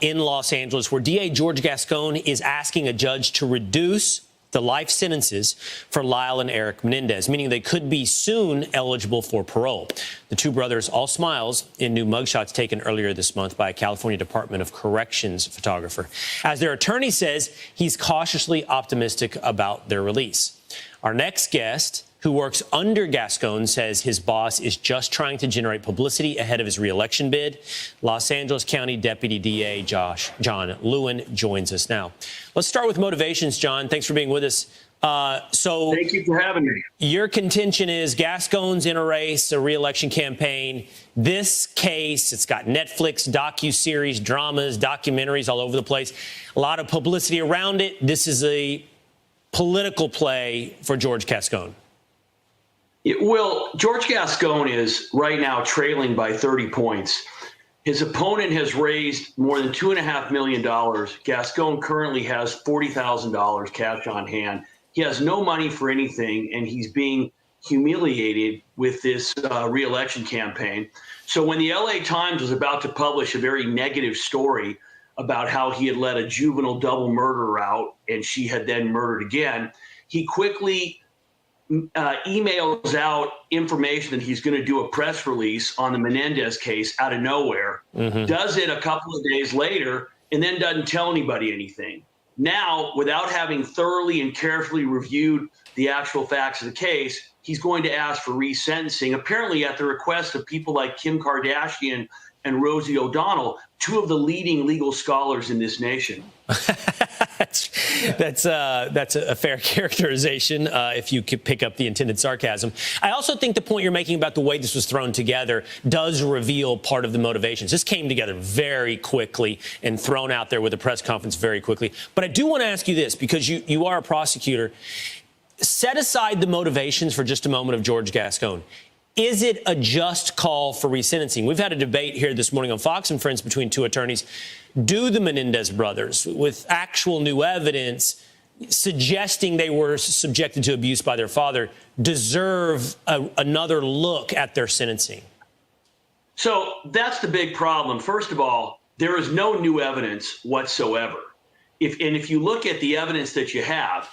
In Los Angeles, where DA George Gascon is asking a judge to reduce the life sentences for Lyle and Eric Menendez, meaning they could be soon eligible for parole. The two brothers, all smiles, in new mugshots taken earlier this month by a California Department of Corrections photographer. As their attorney says, he's cautiously optimistic about their release. Our next guest, who works under Gascon, says his boss is just trying to generate publicity ahead of his re-election bid. Los Angeles County Deputy DA John Lewin joins us now. Let's start with motivations, John. Thanks for being with us. So thank you for having me. Your contention is Gascon's in a race, a re-election campaign. This case, it's got Netflix, docuseries, dramas, documentaries all over the place. A lot of publicity around it. This is a political play for George Gascon. Well, George Gascon is right now trailing by 30 points. His opponent has raised more than $2.5 million. Gascon currently has $40,000 cash on hand. He has no money for anything, and he's being humiliated with this re-election campaign. So when the LA Times was about to publish a very negative story about how he had let a juvenile double murder out and she had then murdered again, he quickly emails out information that he's going to do a press release on the Menendez case out of nowhere, does it a couple of days later, and then doesn't tell anybody anything. Now, without having thoroughly and carefully reviewed the actual facts of the case, he's going to ask for resentencing, apparently at the request of people like Kim Kardashian and Rosie O'Donnell, two of the leading legal scholars in this nation. That's a fair characterization, if you could pick up the intended sarcasm. I also think the point you're making about the way this was thrown together does reveal part of the motivations. This came together very quickly and thrown out there with a press conference very quickly. But I do want to ask you this, because you are a prosecutor. Set aside the motivations for just a moment of George Gascon. Is it a just call for resentencing? We've had a debate here this morning on Fox and Friends between two attorneys. Do the Menendez brothers, with actual new evidence suggesting they were subjected to abuse by their father, deserve another look at their sentencing? So that's the big problem. First of all, there is no new evidence whatsoever. If you look at the evidence that you have,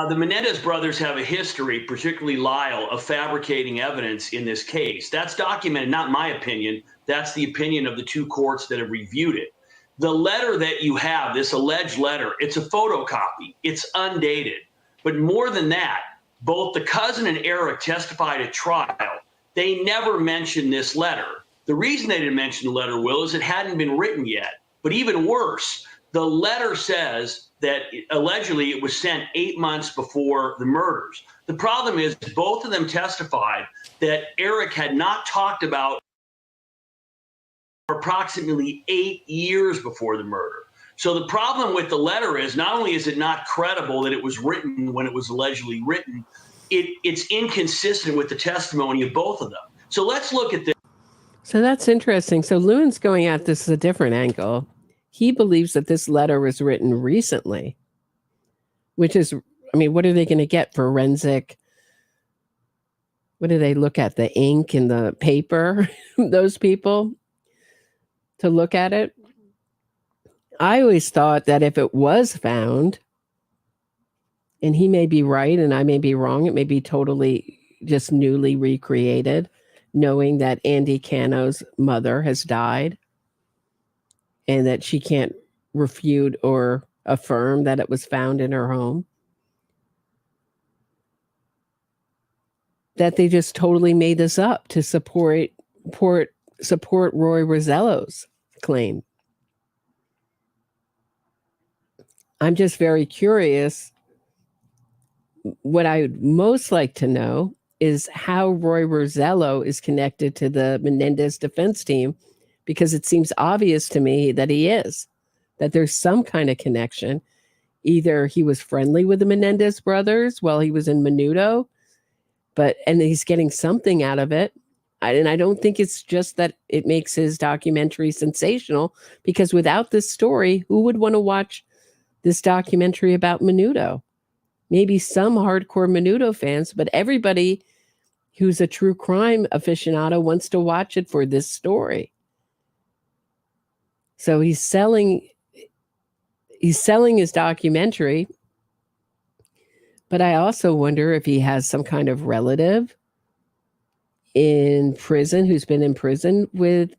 the Menendez brothers have a history, particularly Lyle, of fabricating evidence in this case. That's documented, not my opinion. That's the opinion of the two courts that have reviewed it. The letter that you have, this alleged letter, it's a photocopy. It's undated. But more than that, both the cousin and Eric testified at trial. They never mentioned this letter. The reason they didn't mention the letter, Will, is it hadn't been written yet. But even worse, the letter says that allegedly it was sent 8 months before the murders. The problem is both of them testified that Eric had not talked about for approximately 8 years before the murder. So the problem with the letter is not only is it not credible that it was written when it was allegedly written, it's inconsistent with the testimony of both of them. So let's look at this. So that's interesting. So Lewin's going at this a different angle. He believes that this letter was written recently, which is, I mean, what are they going to get? Forensic what do they look at? The ink and the paper, those people, to look at it. I always thought that if it was found, and he may be right and I may be wrong, it may be totally just newly recreated, knowing that Andy Cano's mother has died and that she can't refute or affirm that it was found in her home. That they just totally made this up to support Roy Rosello's claim. I'm just very curious. What I would most like to know is how Roy Rosello is connected to the Menendez defense team, because it seems obvious to me that he is, that there's some kind of connection. Either he was friendly with the Menendez brothers while he was in Menudo, and he's getting something out of it. And I don't think it's just that it makes his documentary sensational, because without this story, who would want to watch this documentary about Menudo? Maybe some hardcore Menudo fans, but everybody who's a true crime aficionado wants to watch it for this story. So he's selling his documentary. But I also wonder if he has some kind of relative in prison who's been in prison with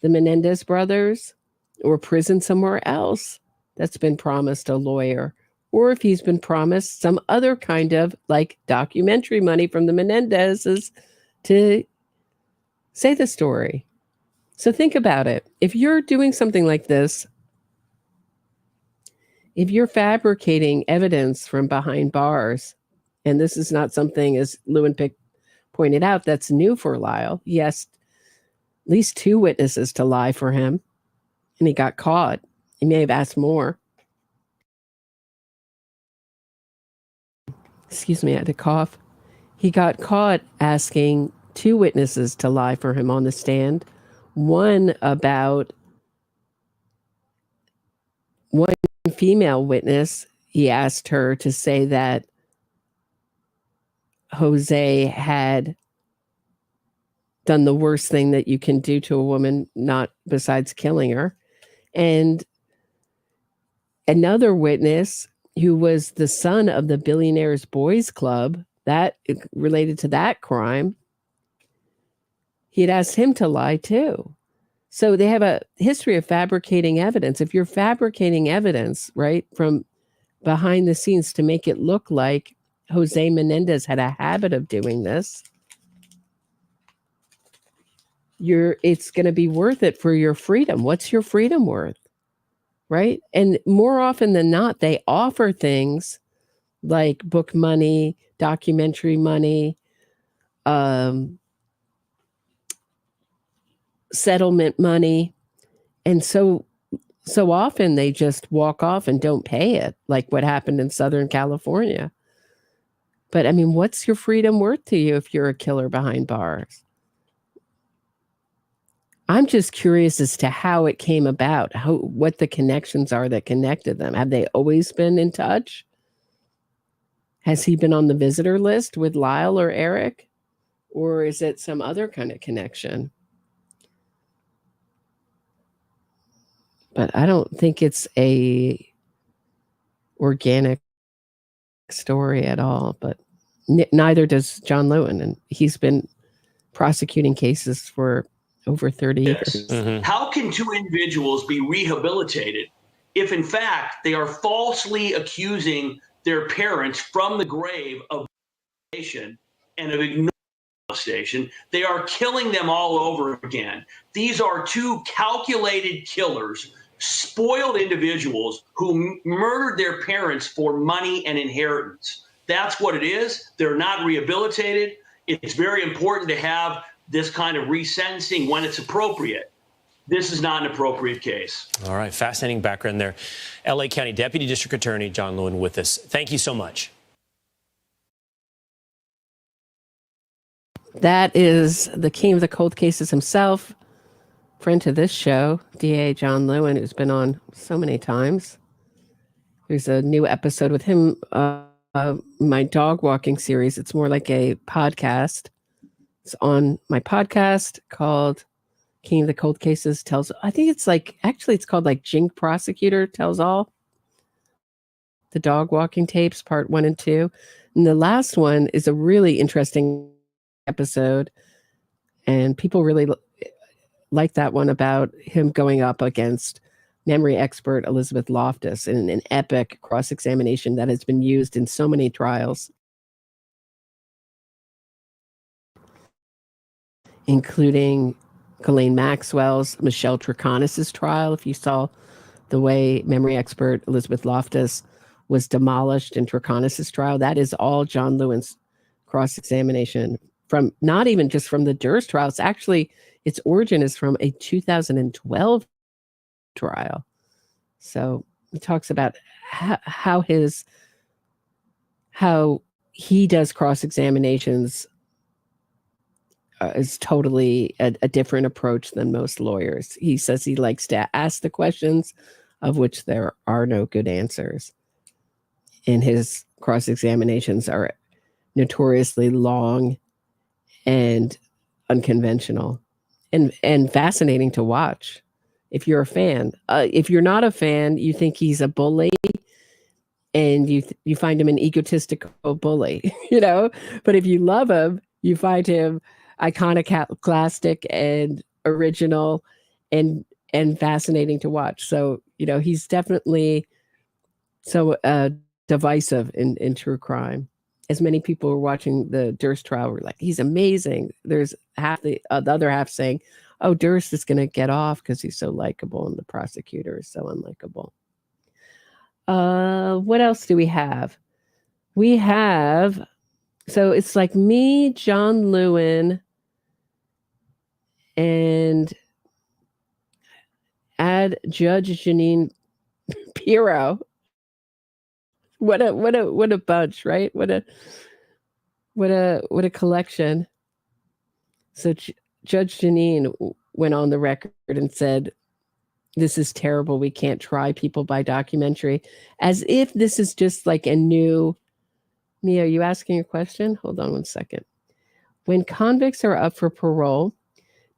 the Menendez brothers, or prison somewhere else that's been promised a lawyer, or if he's been promised some other kind of like documentary money from the Menendezes to say the story. So think about it. If you're doing something like this, if you're fabricating evidence from behind bars, and this is not something, as Lewin pointed out, that's new for Lyle. He asked at least 2 witnesses to lie for him, and he got caught. He may have asked more. Excuse me, I had to cough. He got caught asking 2 witnesses to lie for him on the stand. One female witness, he asked her to say that Jose had done the worst thing that you can do to a woman, not besides killing her. And another witness, who was the son of the Billionaires Boys Club, that related to that crime, he had asked him to lie too. So they have a history of fabricating evidence. If you're fabricating evidence, right, from behind the scenes to make it look like Jose Menendez had a habit of doing this, it's going to be worth it for your freedom. What's your freedom worth? Right? And more often than not, they offer things like book money, documentary money, settlement money. And so often they just walk off and don't pay it, like what happened in Southern California. But I mean, what's your freedom worth to you if you're a killer behind bars? I'm just curious as to how it came about, what the connections are that connected them. Have they always been in touch? Has he been on the visitor list with Lyle or Eric? Or is it some other kind of connection? But I don't think it's a organic story at all. But neither does John Lewin, and he's been prosecuting cases for over 30 years. Mm-hmm. How can 2 individuals be rehabilitated if, in fact, they are falsely accusing their parents from the grave of molestation and of ignoring molestation? They are killing them all over again. These are 2 calculated killers, spoiled individuals who murdered their parents for money and inheritance. That's what it is. They're not rehabilitated. It's very important to have this kind of resentencing when it's appropriate. This is not an appropriate case. All right, fascinating background there. L.A. County Deputy District Attorney John Lewin with us. Thank you so much. That is the king of the cold cases himself, friend to this show, DA John Lewin, who's been on so many times. There's a new episode with him, my dog walking series. It's more like a podcast It's on my podcast called King of the Cold Cases Tells. I think it's it's called like Jink Prosecutor Tells All. The dog walking tapes, part 1 and 2. And the last one is a really interesting episode. And people really like that one about him going up against memory expert Elizabeth Loftus in an epic cross-examination that has been used in so many trials, including Ghislaine Maxwell's Michelle Troconis's trial. If you saw the way memory expert Elizabeth Loftus was demolished in Troconis's trial, that is all John Lewin's cross-examination from, not even just from the Durst trial. It's actually, its origin is from a 2012 trial. So he talks about how he does cross-examinations is totally a different approach than most lawyers. He says he likes to ask the questions of which there are no good answers. And his cross-examinations are notoriously long and unconventional and fascinating to watch if you're a fan. If you're not a fan, you think he's a bully and you find him an egotistical bully, you know? But if you love him, you find him iconoclastic and original and fascinating to watch. So, you know, he's definitely so divisive in true crime. As many people were watching the Durst trial were like, he's amazing. There's the other half saying, oh, Durst is going to get off because he's so likable and the prosecutor is so unlikable. What else do we have? We have, so it's like me, John Lewin, and add Judge Janine Pirro. What a bunch, right? What a collection. So Judge Janine went on the record and said, this is terrible. We can't try people by documentary, as if this is just like a new. Mia, are you asking a question? Hold on 1 second. When convicts are up for parole,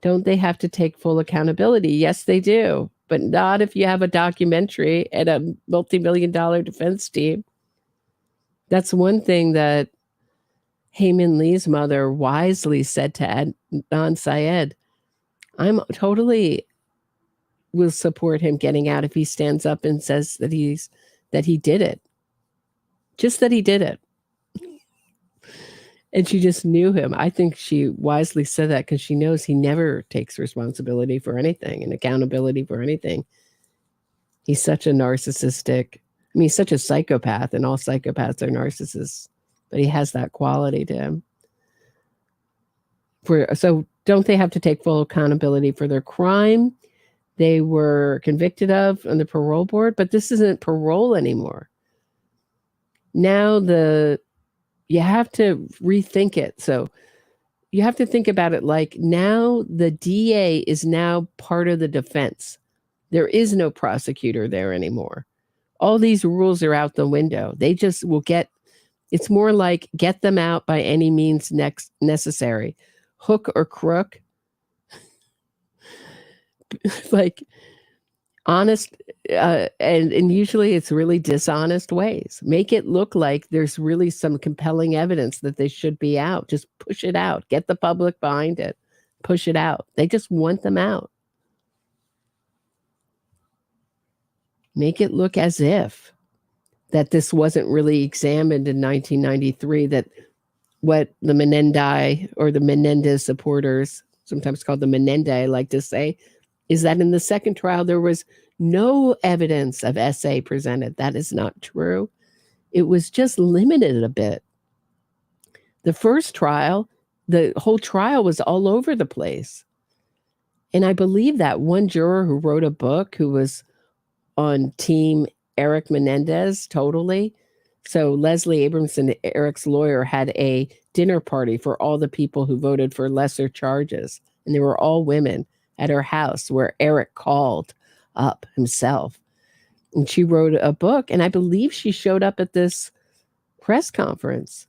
don't they have to take full accountability? Yes, they do, but not if you have a documentary and a multi-million-dollar defense team. That's one thing that Heyman Lee's mother wisely said to Adnan Syed. I'm totally will support him getting out if he stands up and says that he did it. Just that he did it. And she just knew him. I think she wisely said that because she knows he never takes responsibility for anything and accountability for anything. He's such a narcissistic, he's such a psychopath, and all psychopaths are narcissists, but he has that quality to him. So don't they have to take full accountability for their crime they were convicted of on the parole board? But this isn't parole anymore. Now you have to rethink it. So you have to think about it like now the DA is now part of the defense. There is no prosecutor there anymore. All these rules are out the window. They just will it's more like get them out by any means necessary. Hook or crook. Like honest, and usually it's really dishonest ways. Make it look like there's really some compelling evidence that they should be out. Just push it out. Get the public behind it. Push it out. They just want them out. Make it look as if that this wasn't really examined in 1993, that what the Menendez or the Menendez supporters, sometimes called the Menendez, like to say, is that in the second trial, there was no evidence of SA presented. That is not true. It was just limited a bit. The first trial, the whole trial was all over the place. And I believe that one juror who wrote a book who was on team Eric Menendez, totally. So Leslie Abramson, Eric's lawyer, had a dinner party for all the people who voted for lesser charges. And they were all women at her house where Eric called up himself. And she wrote a book, and I believe she showed up at this press conference.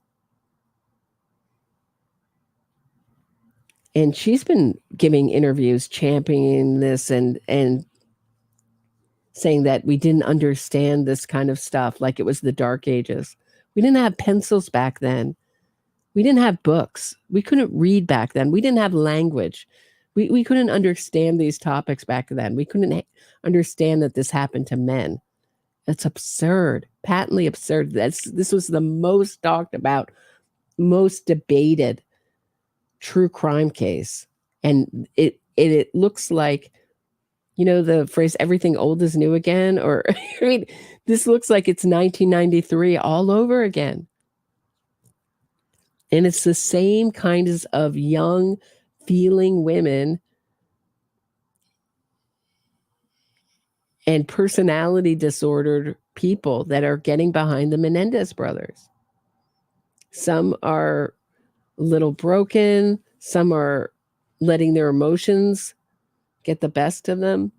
And she's been giving interviews championing this and saying that we didn't understand this kind of stuff, like it was the Dark Ages. We didn't have pencils back then. We didn't have books. We couldn't read back then. We didn't have language. We couldn't understand these topics back then. We couldn't understand that this happened to men. It's absurd, patently absurd. This was the most talked about, most debated true crime case. And it looks like, you know, the phrase everything old is new again, or I mean, this looks like it's 1993 all over again. And it's the same kinds of young feeling women and personality disordered people that are getting behind the Menendez brothers. Some are a little broken. Some are letting their emotions get the best of them.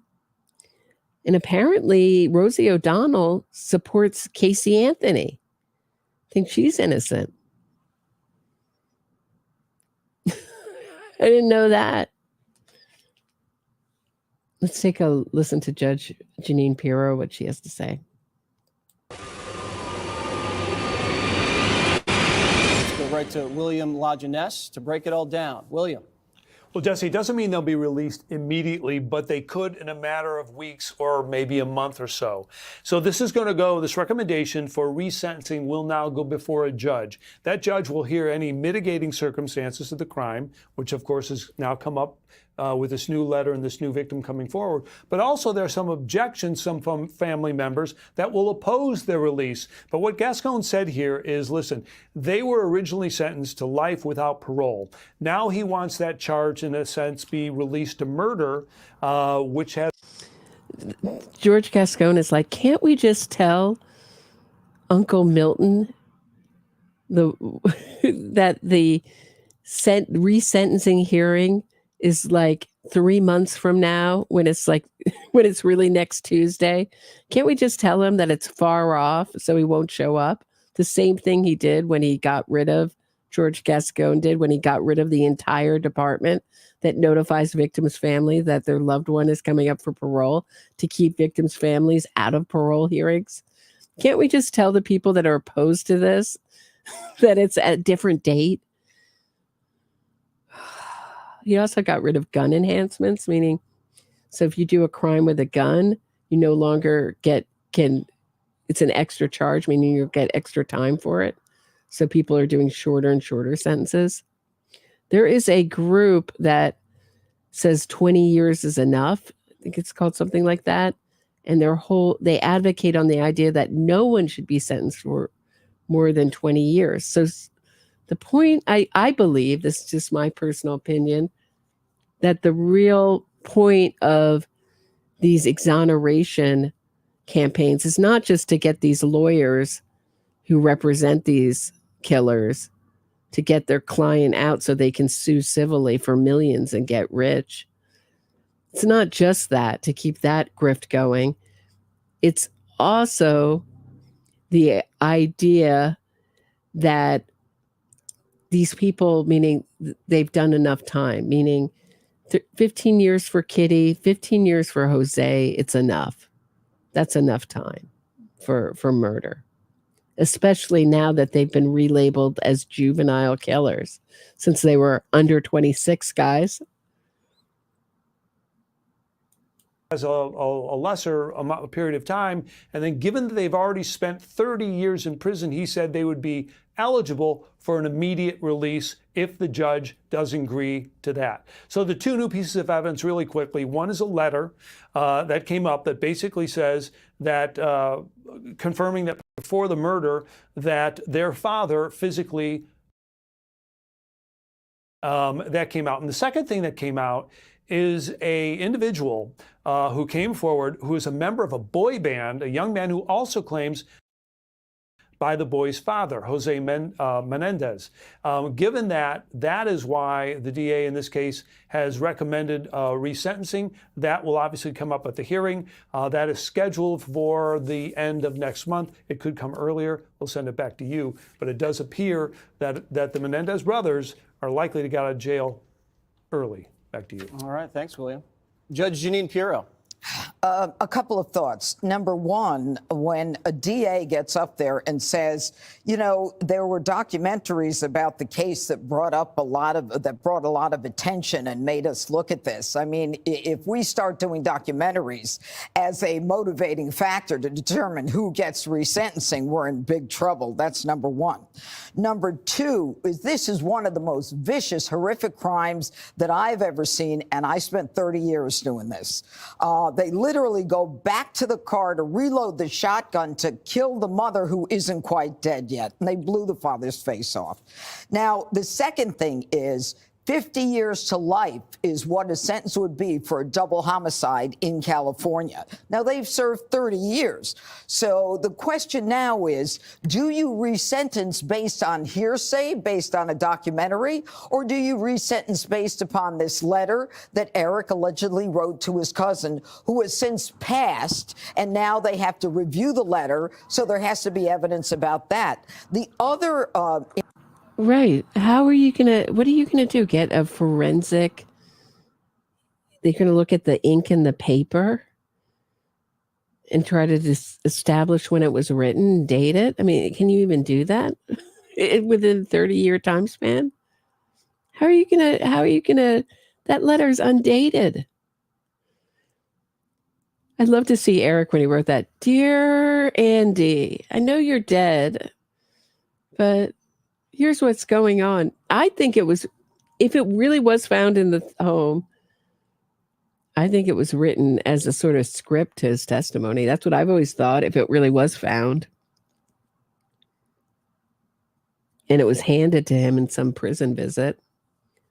And apparently Rosie O'Donnell supports Casey Anthony. I think she's innocent. I didn't know that. Let's take a listen to Judge Jeanine Pirro, what she has to say. Let's go right to William LaJeunesse to break it all down. William. Well, Jesse, it doesn't mean they'll be released immediately, but they could in a matter of weeks or maybe a month or so. So this recommendation for resentencing will now go before a judge. That judge will hear any mitigating circumstances of the crime, which of course has now come up with this new letter and this new victim coming forward. But also there are some objections, some from family members that will oppose their release. But what Gascon said here is, listen, they were originally sentenced to life without parole. Now he wants that charge, in a sense, be released to murder, which has... George Gascon is like, can't we just tell Uncle Milton that the resentencing hearing is like 3 months from now, when it's really next Tuesday? Can't we just tell him that it's far off so he won't show up? The same thing he did when he got rid of, George Gascon did when he got rid of the entire department that notifies victims' family that their loved one is coming up for parole, to keep victims' families out of parole hearings. Can't we just tell the people that are opposed to this that it's at a different date? He also got rid of gun enhancements, meaning, so if you do a crime with a gun, you no longer it's an extra charge, meaning you'll get extra time for it. So people are doing shorter and shorter sentences. There is a group that says 20 years is enough. I think it's called something like that. And they advocate on the idea that no one should be sentenced for more than 20 years. So the point, I believe, this is just my personal opinion, that the real point of these exoneration campaigns is not just to get these lawyers who represent these killers to get their client out so they can sue civilly for millions and get rich. It's not just that, to keep that grift going. It's also the idea that these people, meaning they've done enough time, meaning 15 years for Kitty, 15 years for Jose, it's enough. That's enough time for murder, especially now that they've been relabeled as juvenile killers, since they were under 26, guys. As a lesser period of time. And then given that they've already spent 30 years in prison, he said they would be eligible for an immediate release if the judge does agree to that. So the two new pieces of evidence really quickly. One is a letter that came up that basically says that, confirming that before the murder, that their father physically, that came out. And the second thing that came out is a individual who came forward, who is a member of a boy band, a young man who also claims by the boy's father, Jose Menendez. Given that, that is why the DA in this case has recommended resentencing. That will obviously come up at the hearing. That is scheduled for the end of next month. It could come earlier. We'll send it back to you. But it does appear that the Menendez brothers are likely to get out of jail early. Back to you. All right, thanks, William. Judge Jeanine Pirro. A couple of thoughts. Number one, when a DA gets up there and says, you know, there were documentaries about the case that brought a lot of attention and made us look at this. I mean, if we start doing documentaries as a motivating factor to determine who gets resentencing, we're in big trouble. That's number one. Number two is this is one of the most vicious, horrific crimes that I've ever seen, and I spent 30 years doing this. They literally go back to the car to reload the shotgun to kill the mother who isn't quite dead yet, and they blew the father's face off. Now, the second thing is 50 years to life is what a sentence would be for a double homicide in California. Now, they've served 30 years. So the question now is, do you resentence based on hearsay, based on a documentary, or do you resentence based upon this letter that Eric allegedly wrote to his cousin, who has since passed, and now they have to review the letter, so there has to be evidence about that. The other Right. What are you going to do? Get a forensic? They're going to look at the ink in the paper and try to establish when it was written, date it? I mean, can you even do that within a 30-year time span? How are you going to, that letter's undated. I'd love to see Eric when he wrote that. Dear Andy, I know you're dead, but here's what's going on. I think it was, if it really was found in the home, I think it was written as a sort of script to his testimony. That's what I've always thought, if it really was found. And it was handed to him in some prison visit.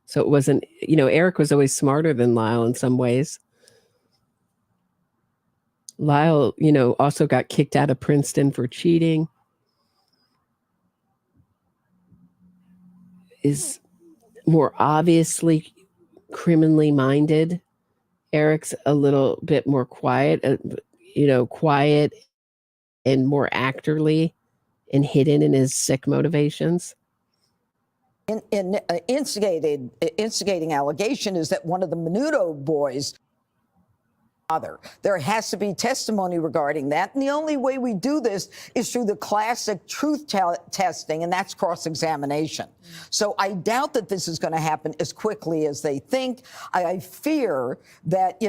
So it wasn't, Eric was always smarter than Lyle in some ways. Lyle, also got kicked out of Princeton for cheating. Is more obviously criminally minded. Eric's a little bit more quiet, quiet and more actorly and hidden in his sick motivations. Instigating allegation is that one of the Menudo boys. There has to be testimony regarding that. And the only way we do this is through the classic truth testing, and that's cross-examination. So I doubt that this is going to happen as quickly as they think. I fear that,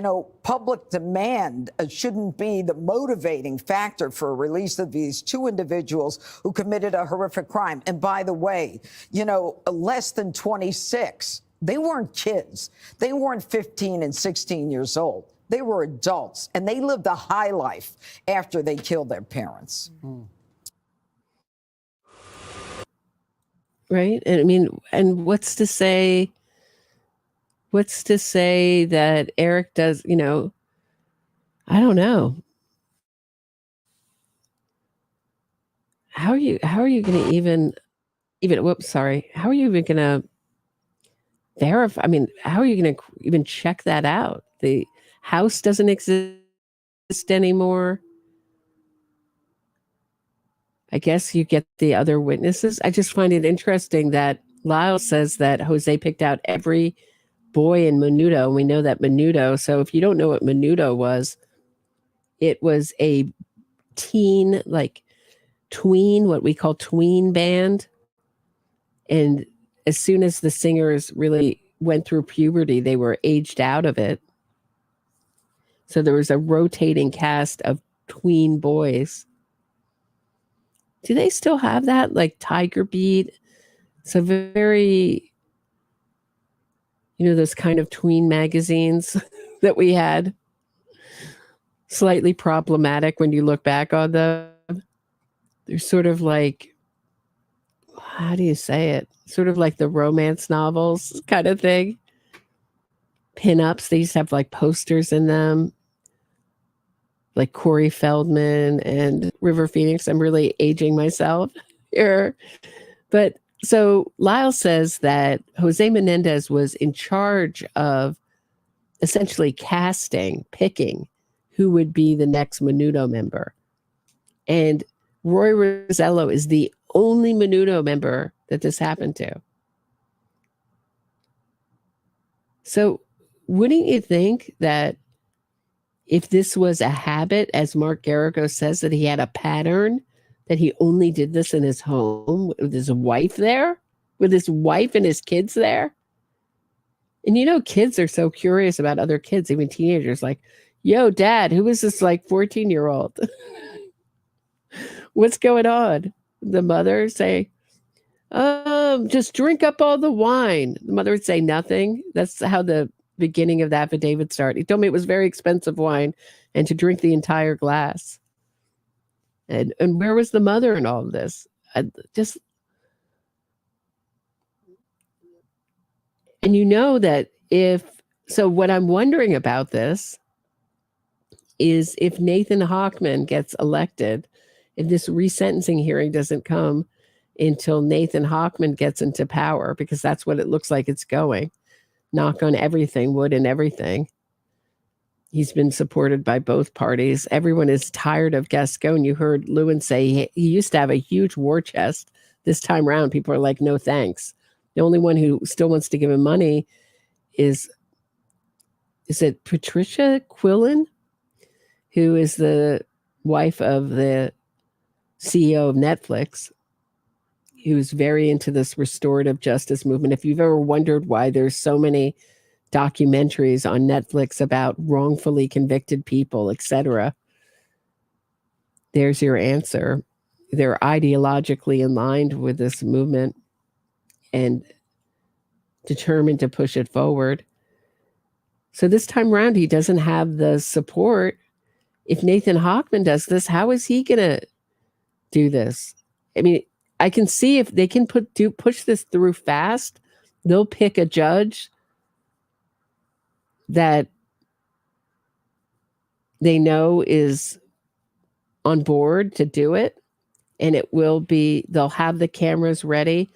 public demand shouldn't be the motivating factor for a release of these two individuals who committed a horrific crime. And by the way, less than 26. They weren't kids. They weren't 15 and 16 years old. They were adults, and they lived a high life after they killed their parents. Right? And I mean, and what's to say that Eric does, I don't know. How are you going to even, how are you even going to verify? I mean, how are you going to even check that out? The house doesn't exist anymore. I guess you get the other witnesses. I just find it interesting that Lyle says that Jose picked out every boy in Menudo. And we know that Menudo. So if you don't know what Menudo was, it was a teen, like tween, what we call tween band. And as soon as the singers really went through puberty, they were aged out of it. So there was a rotating cast of tween boys. Do they still have that? Like Tiger Beat? It's a very, those kind of tween magazines that we had. Slightly problematic when you look back on them. They're sort of like, how do you say it? Sort of like the romance novels kind of thing. Pinups, they used to have like posters in them. Like Corey Feldman and River Phoenix. I'm really aging myself here. But so Lyle says that Jose Menendez was in charge of essentially picking who would be the next Menudo member. And Roy Rosello is the only Menudo member that this happened to. So wouldn't you think that if this was a habit, as Mark Garrigo says, that he had a pattern, that he only did this in his home with his wife there, with his wife and his kids there? And you know, kids are so curious about other kids, even teenagers, like, yo, dad, who is this like 14-year-old? What's going on? The mother say, just drink up all the wine. The mother would say nothing. That's how the beginning of the affidavit started. He told me it was very expensive wine and to drink the entire glass. And where was the mother in all of this? And you know that what I'm wondering about this is if Nathan Hochman gets elected, if this resentencing hearing doesn't come until Nathan Hochman gets into power, because that's what it looks like it's going. Knock on everything, wood and everything. He's been supported by both parties. Everyone is tired of Gascon. You heard Lewin say he used to have a huge war chest. This time around, people are like, no thanks. The only one who still wants to give him money is it Patricia Quillen, who is the wife of the CEO of Netflix, who's very into this restorative justice movement. If you've ever wondered why there's so many documentaries on Netflix about wrongfully convicted people, etc., there's your answer. They're ideologically aligned with this movement and determined to push it forward. So this time around, he doesn't have the support. If Nathan Hochman does this, how is he going to do this? I mean, I can see if they can push this through fast, they'll pick a judge that they know is on board to do it. And they'll have the cameras ready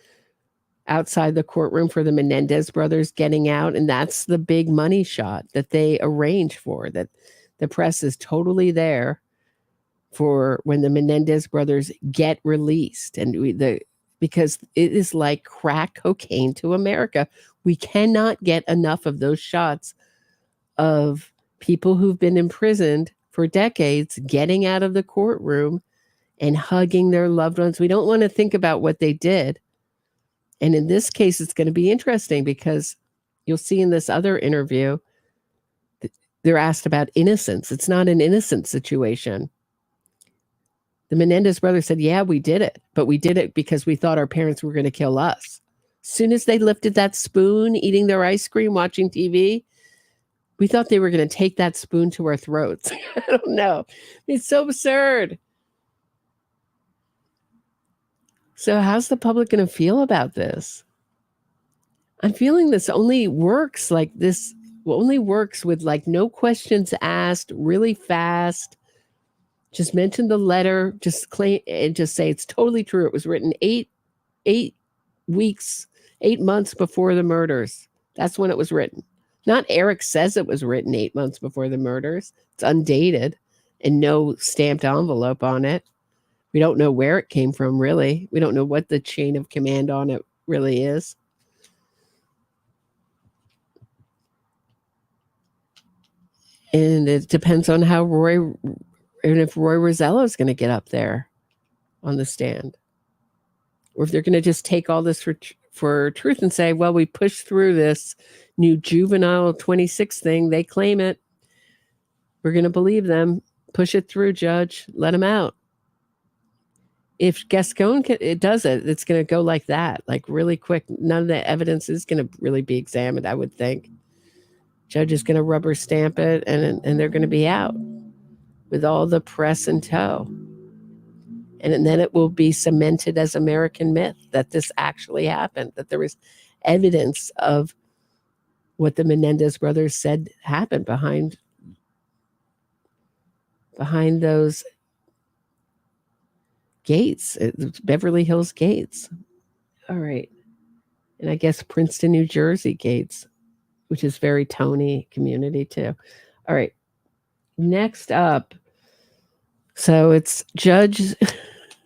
outside the courtroom for the Menendez brothers getting out. And that's the big money shot that they arrange for, that the press is totally there for when the Menendez brothers get released. And because it is like crack cocaine to America. We cannot get enough of those shots of people who've been imprisoned for decades getting out of the courtroom and hugging their loved ones. We don't want to think about what they did. And in this case, it's going to be interesting because you'll see in this other interview, they're asked about innocence. It's not an innocent situation. The Menendez brothers said, yeah, we did it, but we did it because we thought our parents were going to kill us. As soon as they lifted that spoon, eating their ice cream, watching TV, we thought they were going to take that spoon to our throats. I don't know. It's so absurd. So how's the public going to feel about this? I'm feeling this only works like this. Only works with like no questions asked, really fast. Just mention the letter, just claim and just say it's totally true. It was written 8 months before the murders. That's when it was written. Not Eric says it was written 8 months before the murders. It's undated and no stamped envelope on it. We don't know where it came from, really. We don't know what the chain of command on it really is. And it depends on how if Roy Rosello is going to get up there on the stand. Or if they're going to just take all this for truth and say, well, we pushed through this new juvenile 26 thing. They claim it. We're going to believe them. Push it through, Judge. Let them out. If Gascon does it, it's going to go like that, like really quick. None of the evidence is going to really be examined, I would think. Judge is going to rubber stamp it, and they're going to be out with all the press in tow. And then it will be cemented as American myth that this actually happened, that there was evidence of what the Menendez brothers said happened behind those gates, Beverly Hills gates. All right. And I guess Princeton, New Jersey gates, which is very Tony community too. All right. Next up. So it's Judge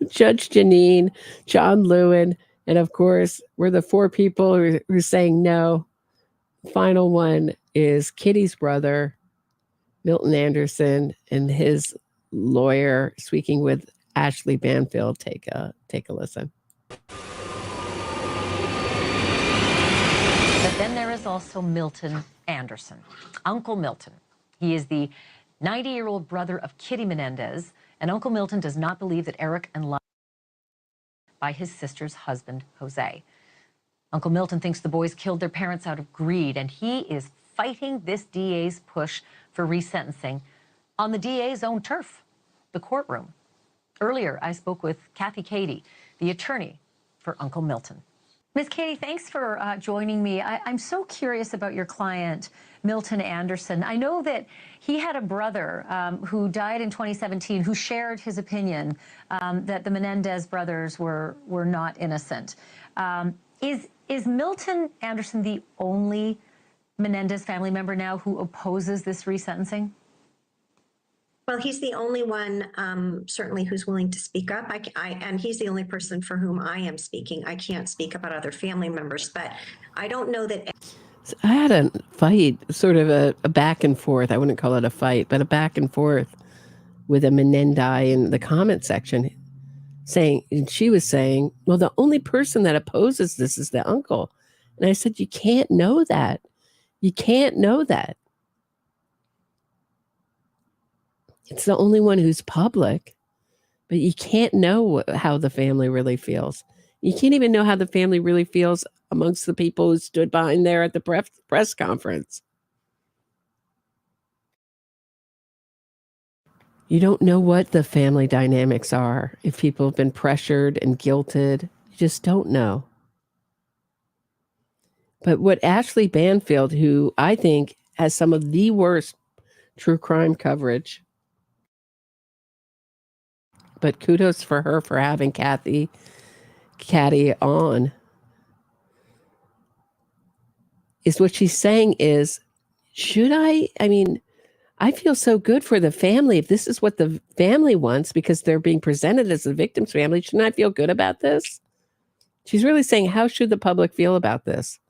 Jeanine, John Lewin, and of course, we're the four people who are saying no. final one is Kitty's brother, Milton Anderson, and his lawyer speaking with Ashley Banfield. Take a listen. But then there is also Milton Anderson, Uncle Milton. He is the 90-year-old brother of Kitty Menendez, and Uncle Milton does not believe that Eric and Lyle by his sister's husband, Jose. Uncle Milton thinks the boys killed their parents out of greed, and he is fighting this DA's push for resentencing on the DA's own turf, the courtroom. Earlier, I spoke with Kathy Cady, the attorney for Uncle Milton. Ms. Cady, thanks for joining me. I'm so curious about your client, Milton Anderson. I know that he had a brother who died in 2017 who shared his opinion that the Menendez brothers were not innocent. Is Milton Anderson the only Menendez family member now who opposes this resentencing? Well, he's the only one, certainly, who's willing to speak up. And he's the only person for whom I am speaking. I can't speak about other family members, but I don't know that. I had a fight, sort of a back and forth. I wouldn't call it a fight, but a back and forth with a Menendez in the comment section, and she was saying, well, the only person that opposes this is the uncle. And I said, you can't know that. You can't know that. It's the only one who's public, but you can't know how the family really feels. You can't even know how the family really feels amongst the people who stood behind there at the press conference. You don't know what the family dynamics are. If people have been pressured and guilted, you just don't know. But what Ashley Banfield, who I think has some of the worst true crime coverage, but kudos for her for having Kathy on, is what she's saying is, I feel so good for the family. If this is what the family wants, because they're being presented as the victim's family, shouldn't I feel good about this? She's really saying, how should the public feel about this?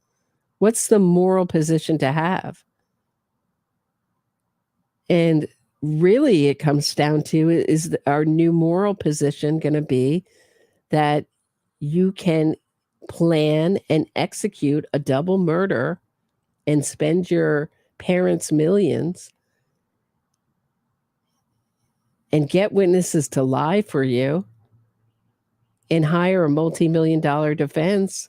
What's the moral position to have? And really, it comes down to, is our new moral position going to be that you can plan and execute a double murder and spend your parents' millions and get witnesses to lie for you and hire a multi-million-dollar defense,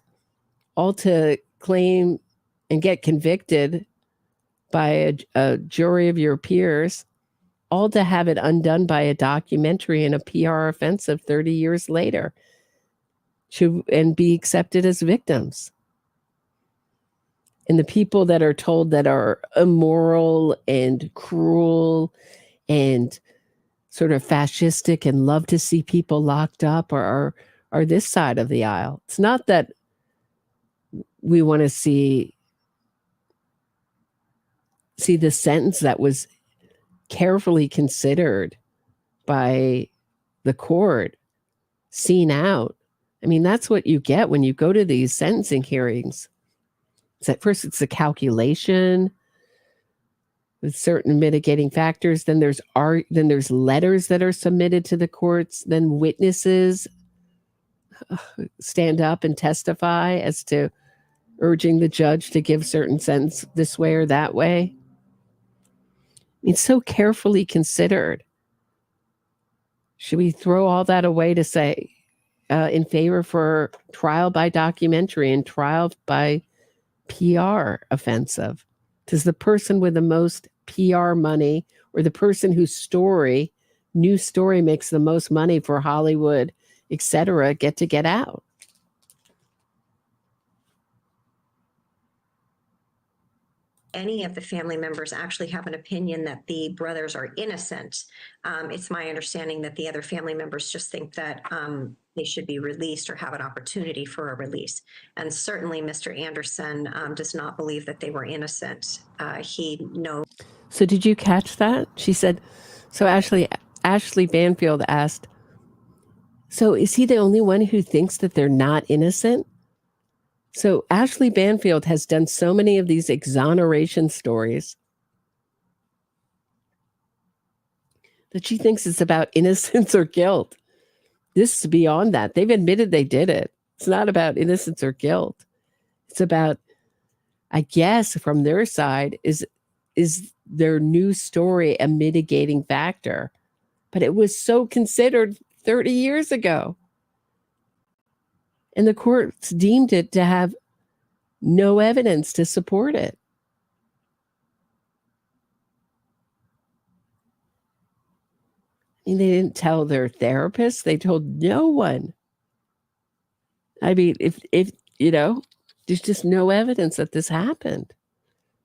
all to claim and get convicted by a jury of your peers, all to have it undone by a documentary and a PR offensive 30 years later, and be accepted as victims. And the people that are told that are immoral and cruel and sort of fascistic and love to see people locked up are this side of the aisle. It's not that we want to see the sentence that was carefully considered by the court seen out. I mean, that's what you get when you go to these sentencing hearings. At first, it's a calculation with certain mitigating factors. Then there's letters that are submitted to the courts. Then witnesses stand up and testify as to urging the judge to give certain sentence this way or that way. It's so carefully considered. Should we throw all that away to say in favor for trial by documentary and trial by PR offensive? Does the person with the most PR money, or the person whose new story makes the most money for Hollywood, etc., get out? Any of the family members actually have an opinion that the brothers are innocent. It's my understanding that the other family members just think that they should be released or have an opportunity for a release. And certainly Mr. Anderson does not believe that they were innocent. He knows. So did you catch that? She said, so Ashley Banfield asked, so is he the only one who thinks that they're not innocent? So Ashley Banfield has done so many of these exoneration stories that she thinks it's about innocence or guilt. This is beyond that. They've admitted they did it. It's not about innocence or guilt. It's about, I guess, from their side, is their new story a mitigating factor? But it was so considered 30 years ago. And the courts deemed it to have no evidence to support it. I mean, they didn't tell their therapist. They told no one. I mean, if you know, there's just no evidence that this happened.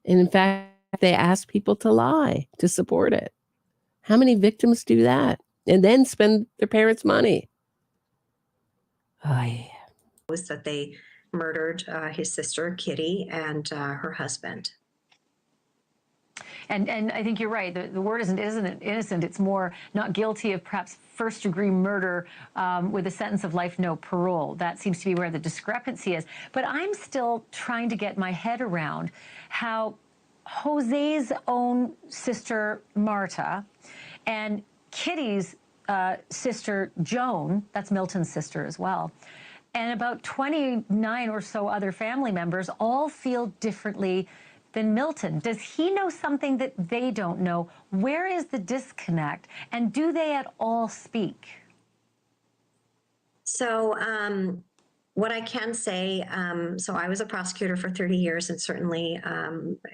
And in fact, they asked people to lie to support it. How many victims do that? And then spend their parents' money? Was that they murdered his sister, Kitty, and her husband. And I think you're right. The word isn't innocent. It's more not guilty of perhaps first-degree murder with a sentence of life, no parole. That seems to be where the discrepancy is. But I'm still trying to get my head around how Jose's own sister, Marta, and Kitty's sister, Joan, that's Milton's sister as well, and about 29 or so other family members all feel differently than Milton. Does he know something that they don't know? Where is the disconnect? And do they at all speak? So what I can say, so I was a prosecutor for 30 years and certainly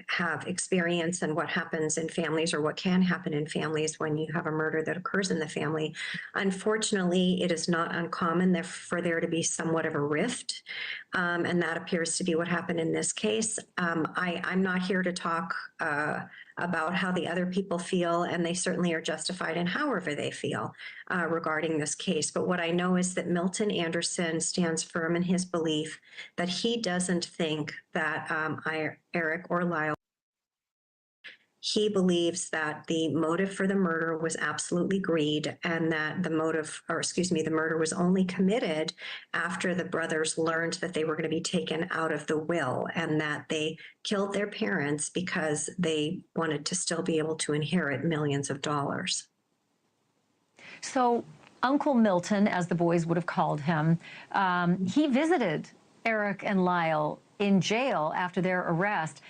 have experience in what happens in families or what can happen in families when you have a murder that occurs in the family. Unfortunately, it is not uncommon for there to be somewhat of a rift, and that appears to be what happened in this case. I'm not here to talk about how the other people feel, and they certainly are justified in however they feel regarding this case. But what I know is that Milton Anderson stands firm in his belief that he doesn't think that Eric or Lyle. He believes that the motive for the murder was absolutely greed, and that the murder was only committed after the brothers learned that they were going to be taken out of the will, and that they killed their parents because they wanted to still be able to inherit millions of dollars. So Uncle Milton, as the boys would have called him, he visited Eric and Lyle in jail after their arrest.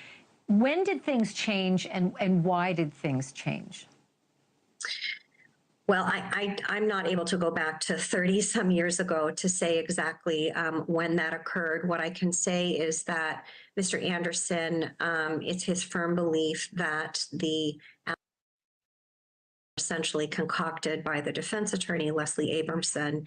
When did things change, and why did things change? Well, I'm not able to go back to 30-some years ago to say exactly when that occurred. What I can say is that Mr. Anderson, it's his firm belief that the essentially concocted by the defense attorney, Leslie Abramson,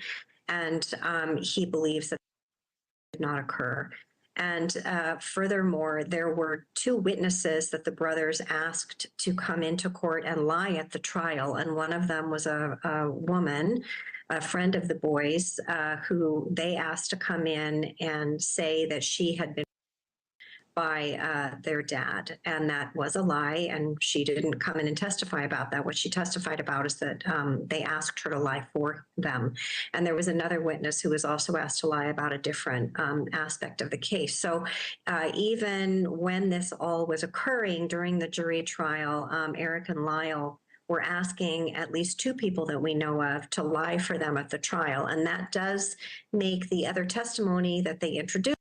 and he believes that it did not occur. And furthermore, there were two witnesses that the brothers asked to come into court and lie at the trial. And one of them was a woman, a friend of the boys, who they asked to come in and say that she had been by their dad, and that was a lie, and she didn't come in and testify about that. What she testified about is that they asked her to lie for them. And there was another witness who was also asked to lie about a different aspect of the case. So even when this all was occurring during the jury trial, Eric and Lyle were asking at least two people that we know of to lie for them at the trial. And that does make the other testimony that they introduced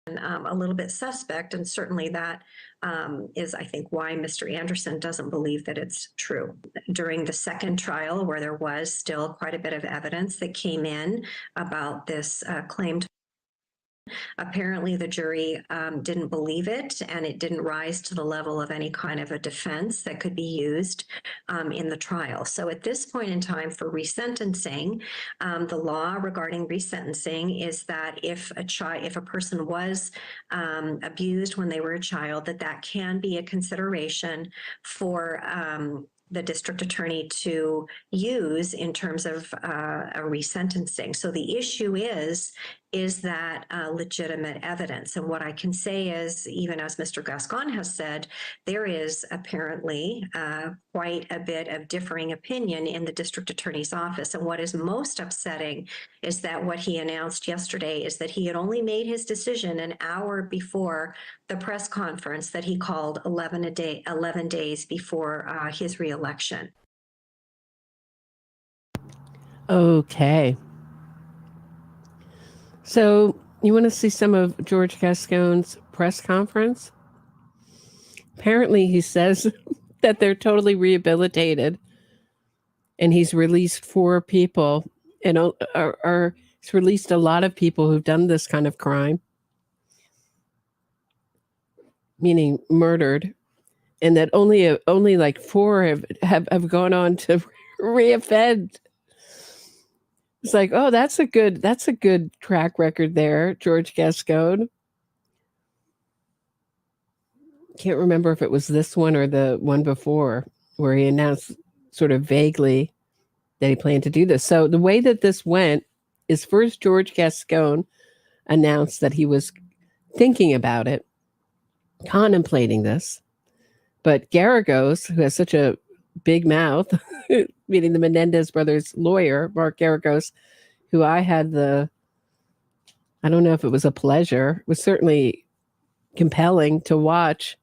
a little bit suspect, and certainly that is, I think, why Mr. Anderson doesn't believe that it's true. During the second trial, where there was still quite a bit of evidence that came in about this claimed, apparently the jury didn't believe it, and it didn't rise to the level of any kind of a defense that could be used in the trial. So at this point in time for resentencing, the law regarding resentencing is that if a person was abused when they were a child, that can be a consideration for the district attorney to use in terms of a resentencing. So the issue is is that legitimate evidence? And what I can say is, even as Mr. Gascon has said, there is apparently quite a bit of differing opinion in the district attorney's office. And what is most upsetting is that what he announced yesterday is that he had only made his decision an hour before the press conference that he called 11 days before his reelection. Okay. So you want to see some of George Gascon's press conference? Apparently he says that they're totally rehabilitated and he's released 4 people and he's released a lot of people who've done this kind of crime, meaning murdered, and that only like 4 have gone on to reoffend. It's like, oh, that's a good track record there, George Gascon. Can't remember if it was this one or the one before where he announced sort of vaguely that he planned to do this. So the way that this went is first George Gascon announced that he was thinking about it, contemplating this. But Garagos, who has such a big mouth, meaning the Menendez brothers' lawyer, Mark Garagos, who I had I don't know if it was a pleasure, it was certainly compelling to watch.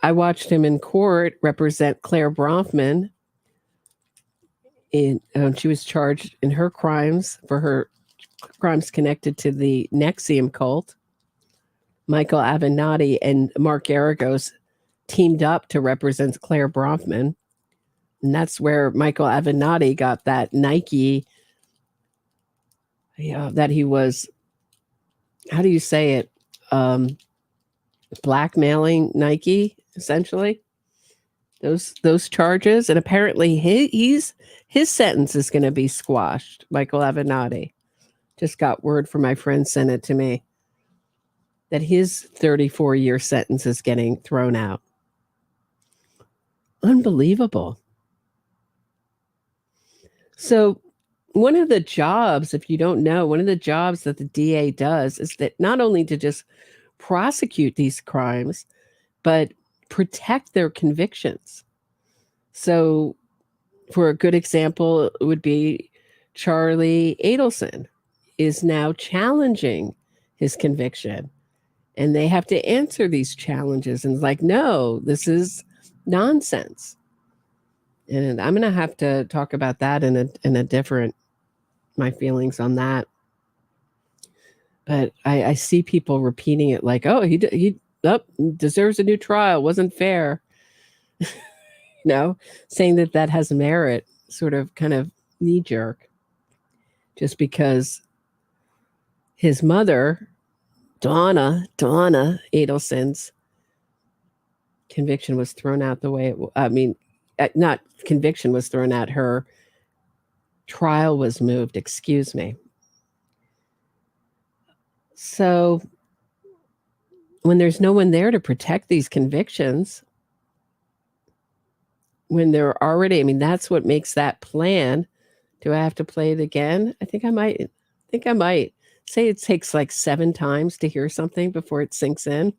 I watched him in court represent Claire Bronfman. She was charged in her crimes for her crimes connected to the NXIVM cult. Michael Avenatti and Mark Garagos teamed up to represent Claire Bronfman. And that's where Michael Avenatti got that Nike, that he was, how do you say it? Blackmailing Nike, essentially. Those charges. And apparently his sentence is going to be squashed. Michael Avenatti. Just got word from my friend, sent it to me, that his 34-year sentence is getting thrown out. Unbelievable. So one of the jobs, if you don't know, one of the jobs that the DA does is that not only to just prosecute these crimes, but protect their convictions. So for a good example, it would be Charlie Adelson is now challenging his conviction. And they have to answer these challenges. And it's like, no, this is nonsense. And I'm going to have to talk about that in a different, my feelings on that. But I see people repeating it like, oh, he deserves a new trial, wasn't fair. Saying that has merit, sort of kind of knee jerk. Just because his mother, Donna Adelson's conviction was thrown out the way not conviction was thrown out, her trial was moved, excuse me. So when there's no one there to protect these convictions, when they're already, that's what makes that plan. Do I have to play it again? I think I might say it takes like 7 times to hear something before it sinks in.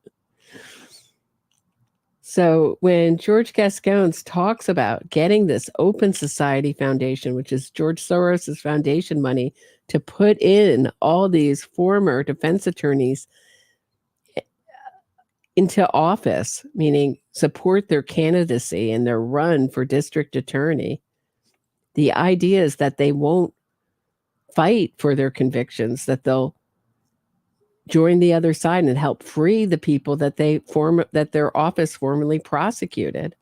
So when George Gascon talks about getting this Open Society Foundation, which is George Soros's foundation money, to put in all these former defense attorneys into office, meaning support their candidacy and their run for district attorney, the idea is that they won't fight for their convictions, that they'll join the other side and help free the people that their office formerly prosecuted,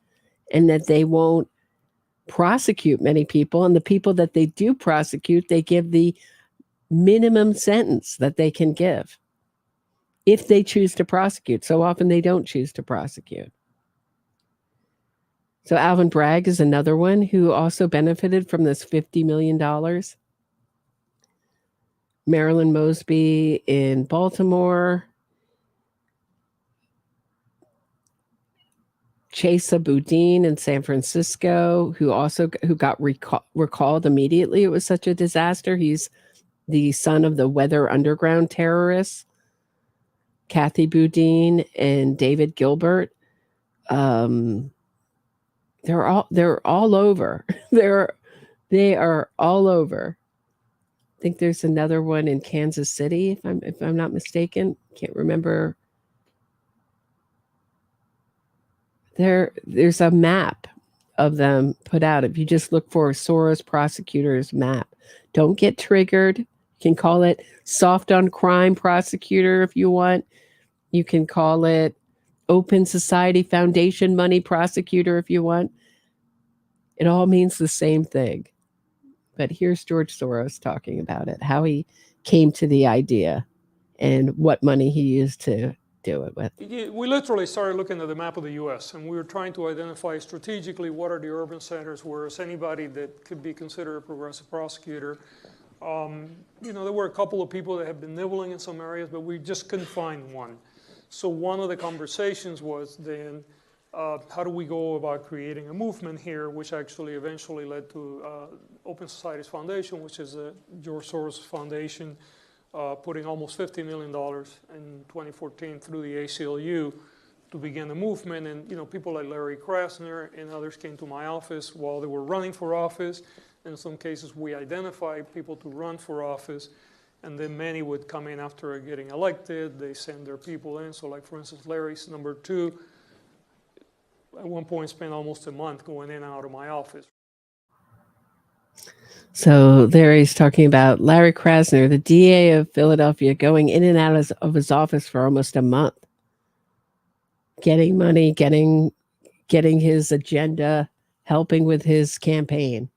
and that they won't prosecute many people. And the people that they do prosecute, they give the minimum sentence that they can give if they choose to prosecute. So often they don't choose to prosecute. So Alvin Bragg is another one who also benefited from this $50 million. Marilyn Mosby in Baltimore. Chesa Boudin in San Francisco, who got recalled immediately. It was such a disaster. He's the son of the Weather Underground terrorists, Kathy Boudin and David Gilbert. They're all over. They are all over. I think there's another one in Kansas City, if I'm not mistaken. Can't remember. There's a map of them put out. If you just look for Soros prosecutors map, don't get triggered. You can call it soft on crime prosecutor if you want. You can call it Open Society Foundation money prosecutor if you want. It all means the same thing. But here's George Soros talking about it, how he came to the idea and what money he used to do it with. We literally started looking at the map of the U.S. and we were trying to identify strategically what are the urban centers where anybody that could be considered a progressive prosecutor. There were a couple of people that have been nibbling in some areas, but we just couldn't find one. So one of the conversations was then, how do we go about creating a movement here, which actually eventually led to Open Societies Foundation, which is a George Soros foundation, putting almost $50 million in 2014 through the ACLU to begin the movement. And people like Larry Krasner and others came to my office while they were running for office. In some cases, we identified people to run for office. And then many would come in after getting elected. They send their people in. So like, for instance, Larry's number 2, at one point spent almost a month going in and out of my office. So there he's talking about Larry Krasner, the DA of Philadelphia, going in and out of his office for almost a month. Getting money, getting his agenda, helping with his campaign.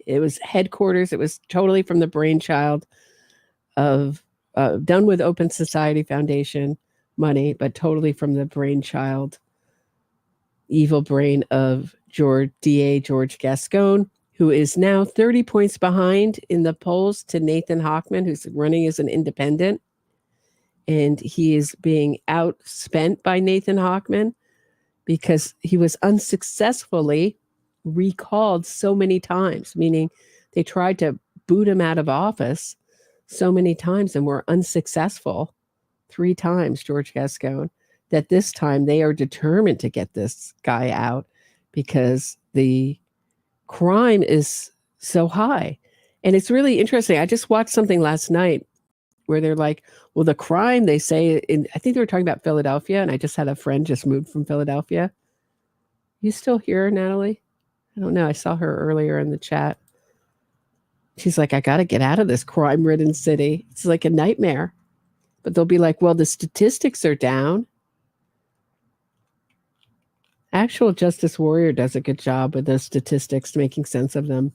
It was headquarters. It was totally from the brainchild of, done with Open Society Foundation money, but totally from the brainchild, evil brain of DA George Gascon, who is now 30 points behind in the polls to Nathan Hochman, who's running as an independent. And he is being outspent by Nathan Hochman because he was unsuccessfully recalled so many times, meaning they tried to boot him out of office so many times and were unsuccessful 3 times, George Gascon, that this time they are determined to get this guy out because the crime is so high. And it's really interesting. I just watched something last night where they're like, well, the crime, they say, I think they were talking about Philadelphia, and I just had a friend just moved from Philadelphia. You still here, Natalie? I don't know. I saw her earlier in the chat. She's like, I got to get out of this crime-ridden city. It's like a nightmare. But they'll be like, well, the statistics are down. Actual Justice Warrior does a good job with those statistics, making sense of them,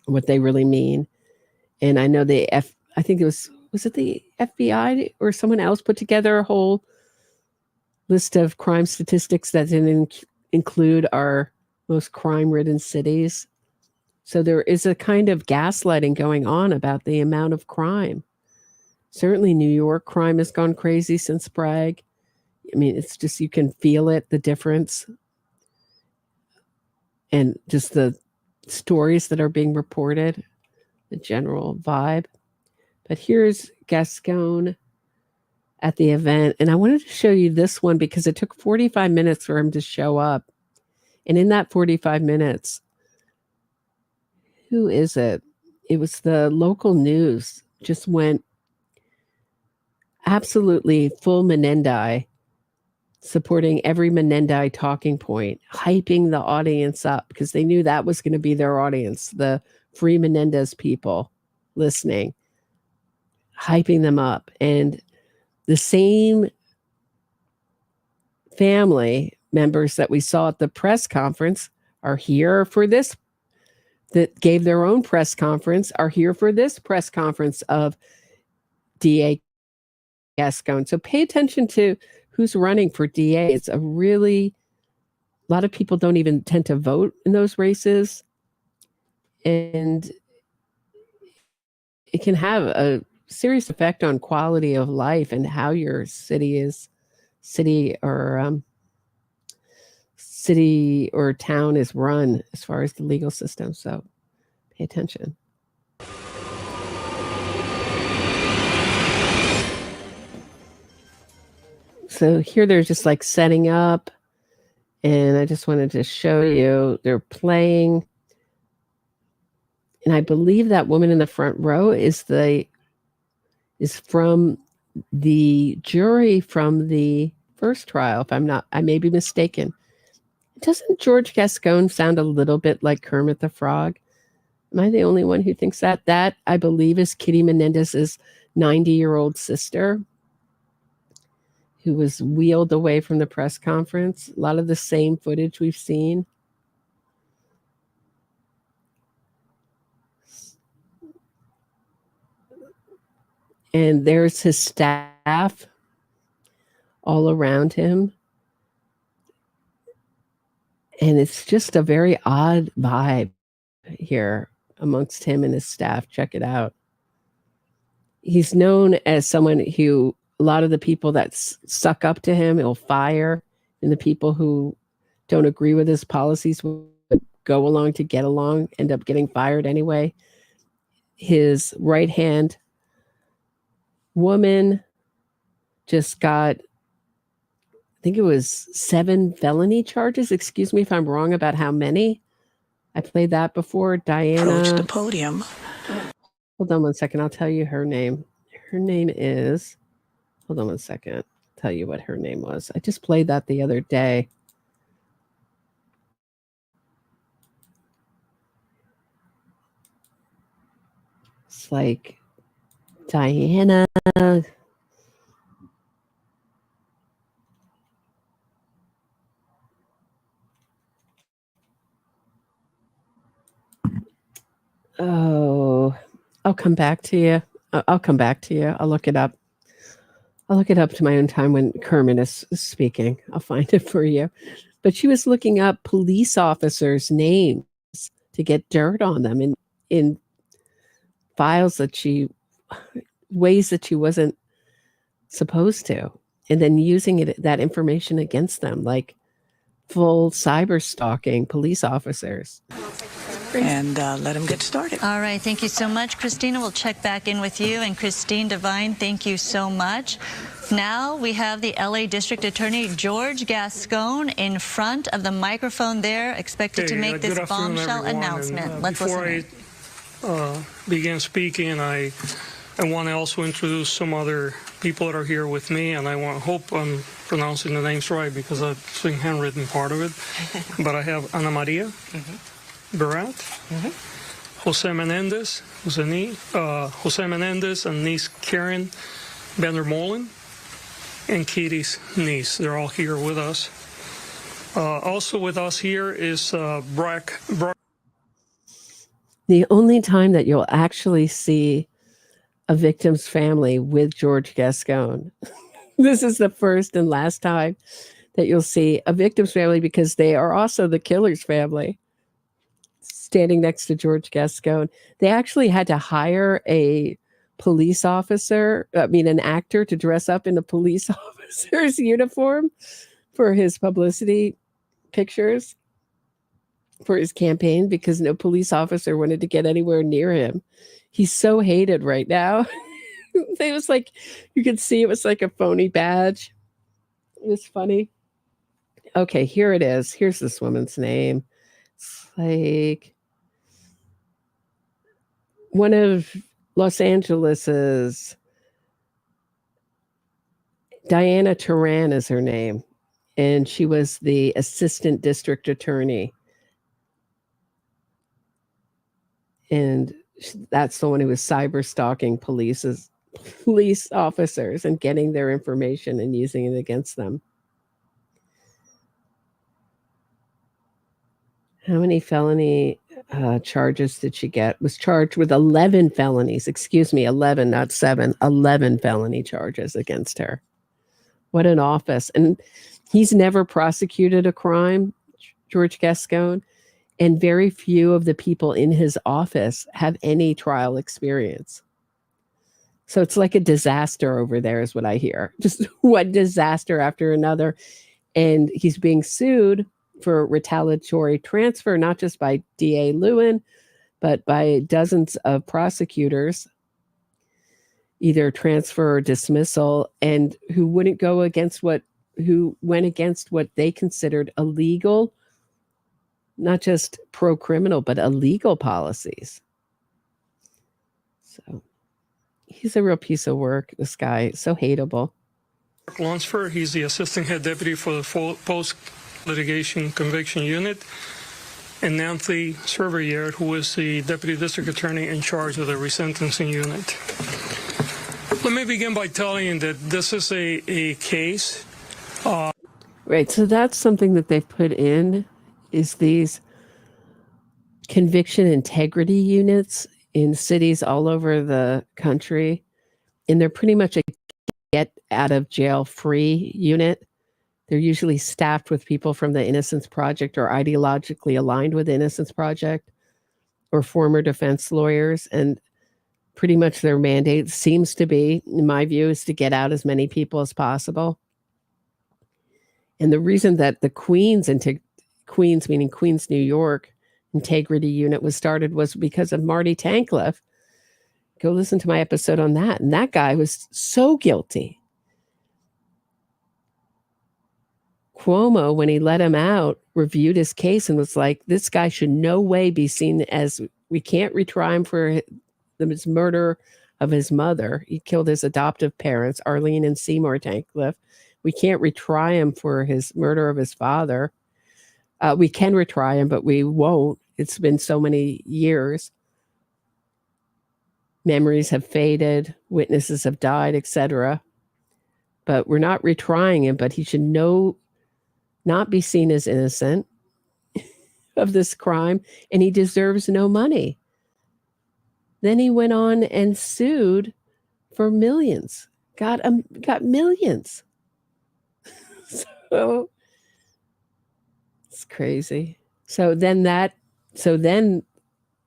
what they really mean. And I know I think it was it the FBI or someone else put together a whole list of crime statistics that didn't include our most crime-ridden cities. So there is a kind of gaslighting going on about the amount of crime. Certainly New York crime has gone crazy since Bragg. I mean, it's just, you can feel it, the difference. And just the stories that are being reported, the general vibe. But here's Gascon at the event. And I wanted to show you this one because it took 45 minutes for him to show up. And in that 45 minutes, who is it? It was the local news, just went absolutely full Menendez, supporting every Menendez talking point, hyping the audience up because they knew that was going to be their audience, the free Menendez people listening, hyping them up. And the same family members that we saw at the press conference are here for this, that gave their own press conference, are here for this press conference of DA Gascon. So pay attention to who's running for DA. It's a lot of people don't even tend to vote in those races. And it can have a serious effect on quality of life and how your city or town is run as far as the legal system. So pay attention. So here they're just like setting up, and I just wanted to show you they're playing. And I believe that woman in the front row is from the jury from the first trial. If I'm not, I may be mistaken. Doesn't George Gascon sound a little bit like Kermit the Frog? Am I the only one who thinks that? That, I believe, is Kitty Menendez's 90-year-old sister, who was wheeled away from the press conference. A lot of the same footage we've seen. And there's his staff all around him. And it's just a very odd vibe here amongst him and his staff. Check it out. He's known as someone who, a lot of the people that suck up to him, he'll fire, and the people who don't agree with his policies but go along to get along end up getting fired anyway. His right-hand woman just got, I think it was 7 felony charges. Excuse me if I'm wrong about how many. I played that before. Diana. Approach the podium. Hold on one second. I'll tell you her name. Her name is, hold on one second. I'll tell you what her name was. I just played that the other day. It's like Diana. Oh, I'll come back to you. I'll come back to you. I'll look it up. I'll look it up to my own time when Kermit is speaking. I'll find it for you. But she was looking up police officers' names to get dirt on them in files that ways that she wasn't supposed to, and then using that information against them, like full cyber stalking police officers. And let him get started. All right. Thank you so much, Christina. We'll check back in with you. And Christine Devine, thank you so much. Now we have the LA District Attorney George Gascon in front of the microphone there, expected to make this bombshell announcement. Let's listen. Before I begin speaking, I want to also introduce some other people that are here with me, and I hope I'm pronouncing the names right because I've seen handwritten part of it. But I have Ana Maria. Barat, Jose Menendez, Jose Menendez and niece Karen Bender-Molen, and Kitty's niece. They're all here with us. Also with us here is Brock. The only time that you'll actually see a victim's family with George Gascon. This is the first and last time that you'll see a victim's family, because they are also the killer's family. Standing next to George Gascon. They actually had to hire a police officer, an actor, to dress up in a police officer's uniform for his publicity pictures for his campaign, because no police officer wanted to get anywhere near him. He's so hated right now. It was like, you could see it was like a phony badge. It was funny. Okay, here it is. Here's this woman's name. It's like one of Los Angeles's, Diana Turan is her name, and she was the assistant district attorney. And that's the one who was cyber stalking police officers and getting their information and using it against them. How many felony charges did she get? Was charged with 11 felonies. Excuse me, 11, not 7. 11 felony charges against her. What an office. And he's never prosecuted a crime, George Gascon, and very few of the people in his office have any trial experience. So it's like a disaster over there is what I hear. Just one disaster after another. And he's being sued for retaliatory transfer, not just by DA Lewin, but by dozens of prosecutors. either transfer or dismissal, and who went against what they considered illegal, not just pro-criminal, but illegal policies. So he's a real piece of work, this guy, so hateable. Lunsford, he's the assistant head deputy for the post-litigation conviction unit, and Nancy Cervier, who is the deputy district attorney in charge of the resentencing unit. Let me begin by telling you that this is a case. Right, so that's something that they've put in, is these conviction integrity units in cities all over the country, and they're pretty much a get out of jail free unit. They're usually staffed with people from the Innocence Project or ideologically aligned with the Innocence Project or former defense lawyers, and pretty much their mandate seems to be, in my view, is to get out as many people as possible. And the reason that the Queens, meaning Queens, New York, integrity unit was started was because of Marty Tankleff. Go listen to my episode on that. And that guy was so guilty. Cuomo, when he let him out, reviewed his case and was like, this guy should no way be seen as, we can't retry him for his murder of his mother. He killed his adoptive parents, Arlene and Seymour Tankleff. We can't retry him for his murder of his father. We can retry him, but we won't. It's been so many years. Memories have faded, witnesses have died, etc. But we're not retrying him, but he should not be seen as innocent of this crime, and he deserves no money. Then he went on and sued for millions, got millions. So it's crazy. So then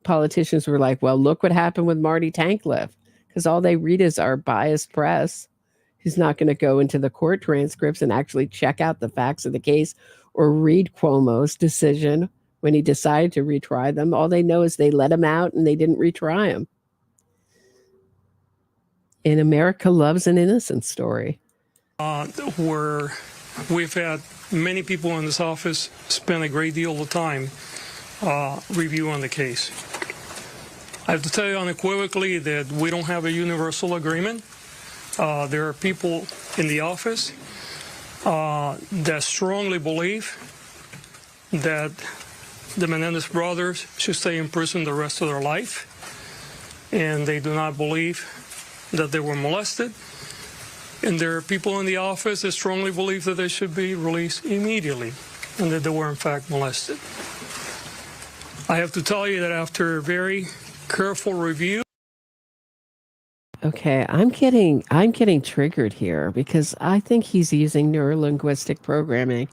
politicians were like, well, look what happened with Marty Tankleff, because all they read is our biased press, who's not going to go into the court transcripts and actually check out the facts of the case or read Cuomo's decision when he decided to retry them. All they know is they let him out and they didn't retry him. And America loves an innocent story. Where we've had many people in this office spend a great deal of time reviewing the case. I have to tell you unequivocally that we don't have a universal agreement. There are people in the office that strongly believe that the Menendez brothers should stay in prison the rest of their life, and they do not believe that they were molested. And there are people in the office that strongly believe that they should be released immediately and that they were in fact molested. I have to tell you that after a very careful review. Okay, I'm getting triggered here because I think he's using neurolinguistic programming.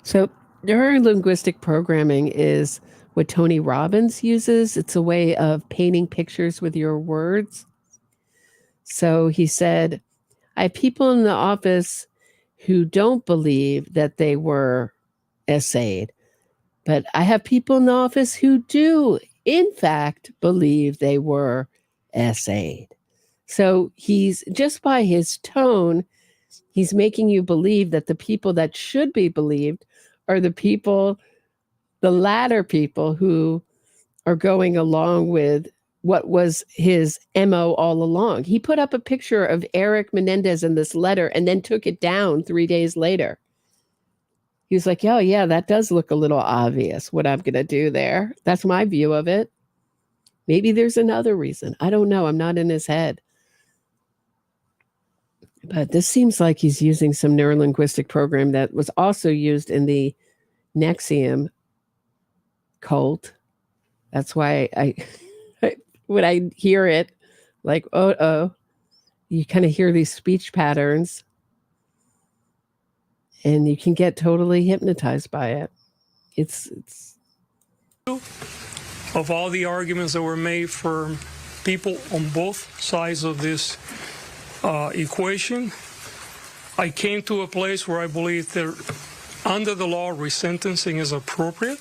So neurolinguistic programming is what Tony Robbins uses. It's a way of painting pictures with your words. So he said, I have people in the office who don't believe that they were essayed, but I have people in the office who do, in fact, believe they were essayed. So he's, just by his tone, he's making you believe that the people that should be believed are the latter people who are going along with what was his MO all along. He put up a picture of Eric Menendez in this letter and then took it down 3 days later. He was like, oh yeah, that does look a little obvious what I'm going to do there. That's my view of it. Maybe there's another reason. I don't know. I'm not in his head. But this seems like he's using some neurolinguistic program that was also used in the NXIVM cult. That's why when I hear it, like, you kind of hear these speech patterns and you can get totally hypnotized by it. It's of all the arguments that were made for people on both sides of this equation, I came to a place where I believe that under the law, resentencing is appropriate.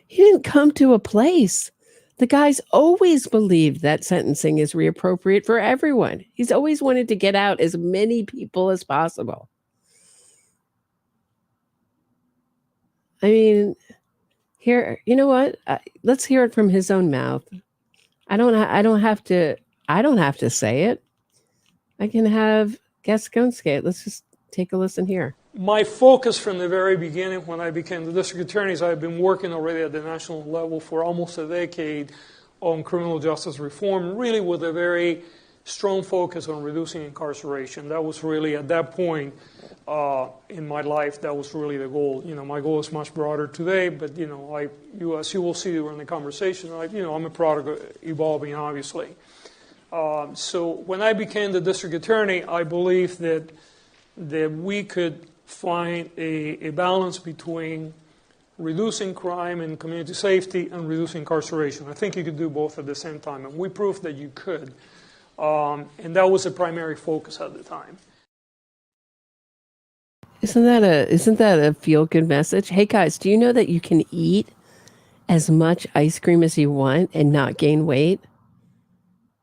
He didn't come to a place. The guy's always believed that sentencing is reappropriate for everyone. He's always wanted to get out as many people as possible. I mean, here, you know what? Let's hear it from his own mouth. I don't have to say it. I can have Gascon say it. Let's just take a listen here. My focus from the very beginning when I became the district attorney is I've been working already at the national level for almost a decade on criminal justice reform, really with a very strong focus on reducing incarceration. That was really, at that point in my life, that was really the goal. You know, my goal is much broader today, but, you know, as you will see during the conversation, I'm a product of evolving, obviously. So when I became the district attorney, I believed that we could find a balance between reducing crime and community safety and reducing incarceration. I think you could do both at the same time, and we proved that you could. And that was a primary focus at the time. Isn't that a feel-good message? Hey guys, do you know that you can eat as much ice cream as you want and not gain weight?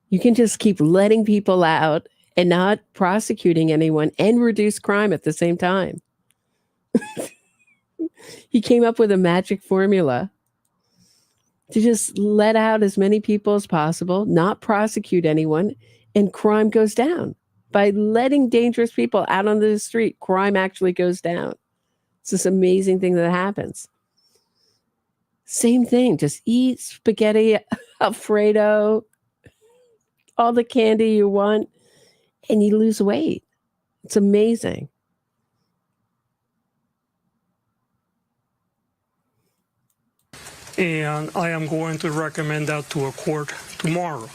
You can just keep letting people out and not prosecuting anyone and reduce crime at the same time. He came up with a magic formula to just let out as many people as possible, not prosecute anyone, and crime goes down. By letting dangerous people out on the street, crime actually goes down. It's this amazing thing that happens. Same thing, just eat spaghetti Alfredo, all the candy you want, and you lose weight. It's amazing. And I am going to recommend that to a court tomorrow.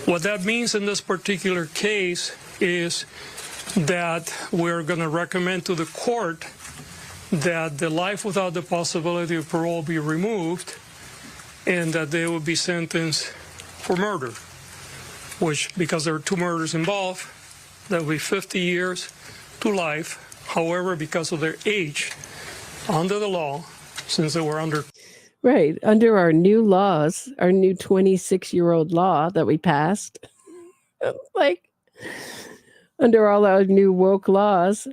What that means in this particular case is that we're going to recommend to the court that the life without the possibility of parole be removed and that they will be sentenced for murder, which, because there are 2 murders involved, that will be 50 years to life. However, because of their age, under the law, since they were under... Right, under our new laws, our new 26-year-old law that we passed, like, under all our new woke laws,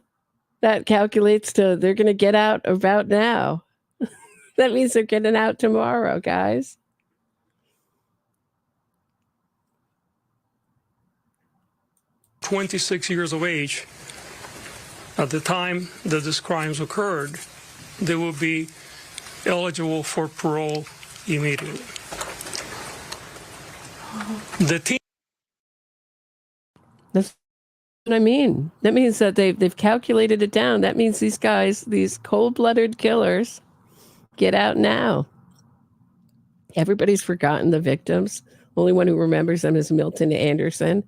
that calculates to they're going to get out about now. That means they're getting out tomorrow, guys. ...26 years of age, at the time that these crimes occurred, they will be eligible for parole immediately. That's what I mean. That means that they've calculated it down. That means these guys, these cold-blooded killers, get out now. Everybody's forgotten the victims. Only one who remembers them is Milton Anderson.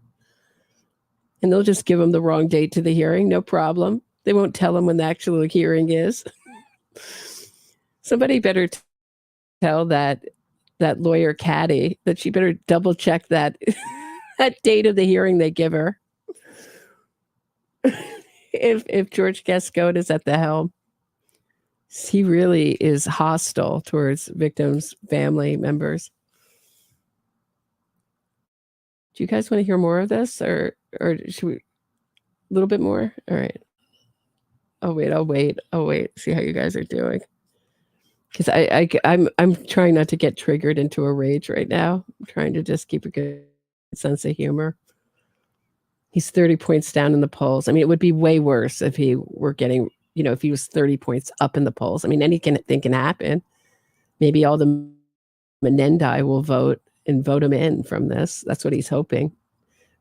And they'll just give them the wrong date to the hearing, no problem. They won't tell them when the actual hearing is. Somebody better tell that lawyer Caddy that she better double check that that date of the hearing they give her. If George Gascon is at the helm, he really is hostile towards victims' family members. Do you guys want to hear more of this, or should we a little bit more? All right. I'll wait. See how you guys are doing. Because I'm trying not to get triggered into a rage right now. I'm trying to just keep a good sense of humor. He's 30 points down in the polls. I mean, it would be way worse if he were getting, if he was 30 points up in the polls. I mean, anything can happen. Maybe all the Menendez will vote and vote him in from this. That's what he's hoping.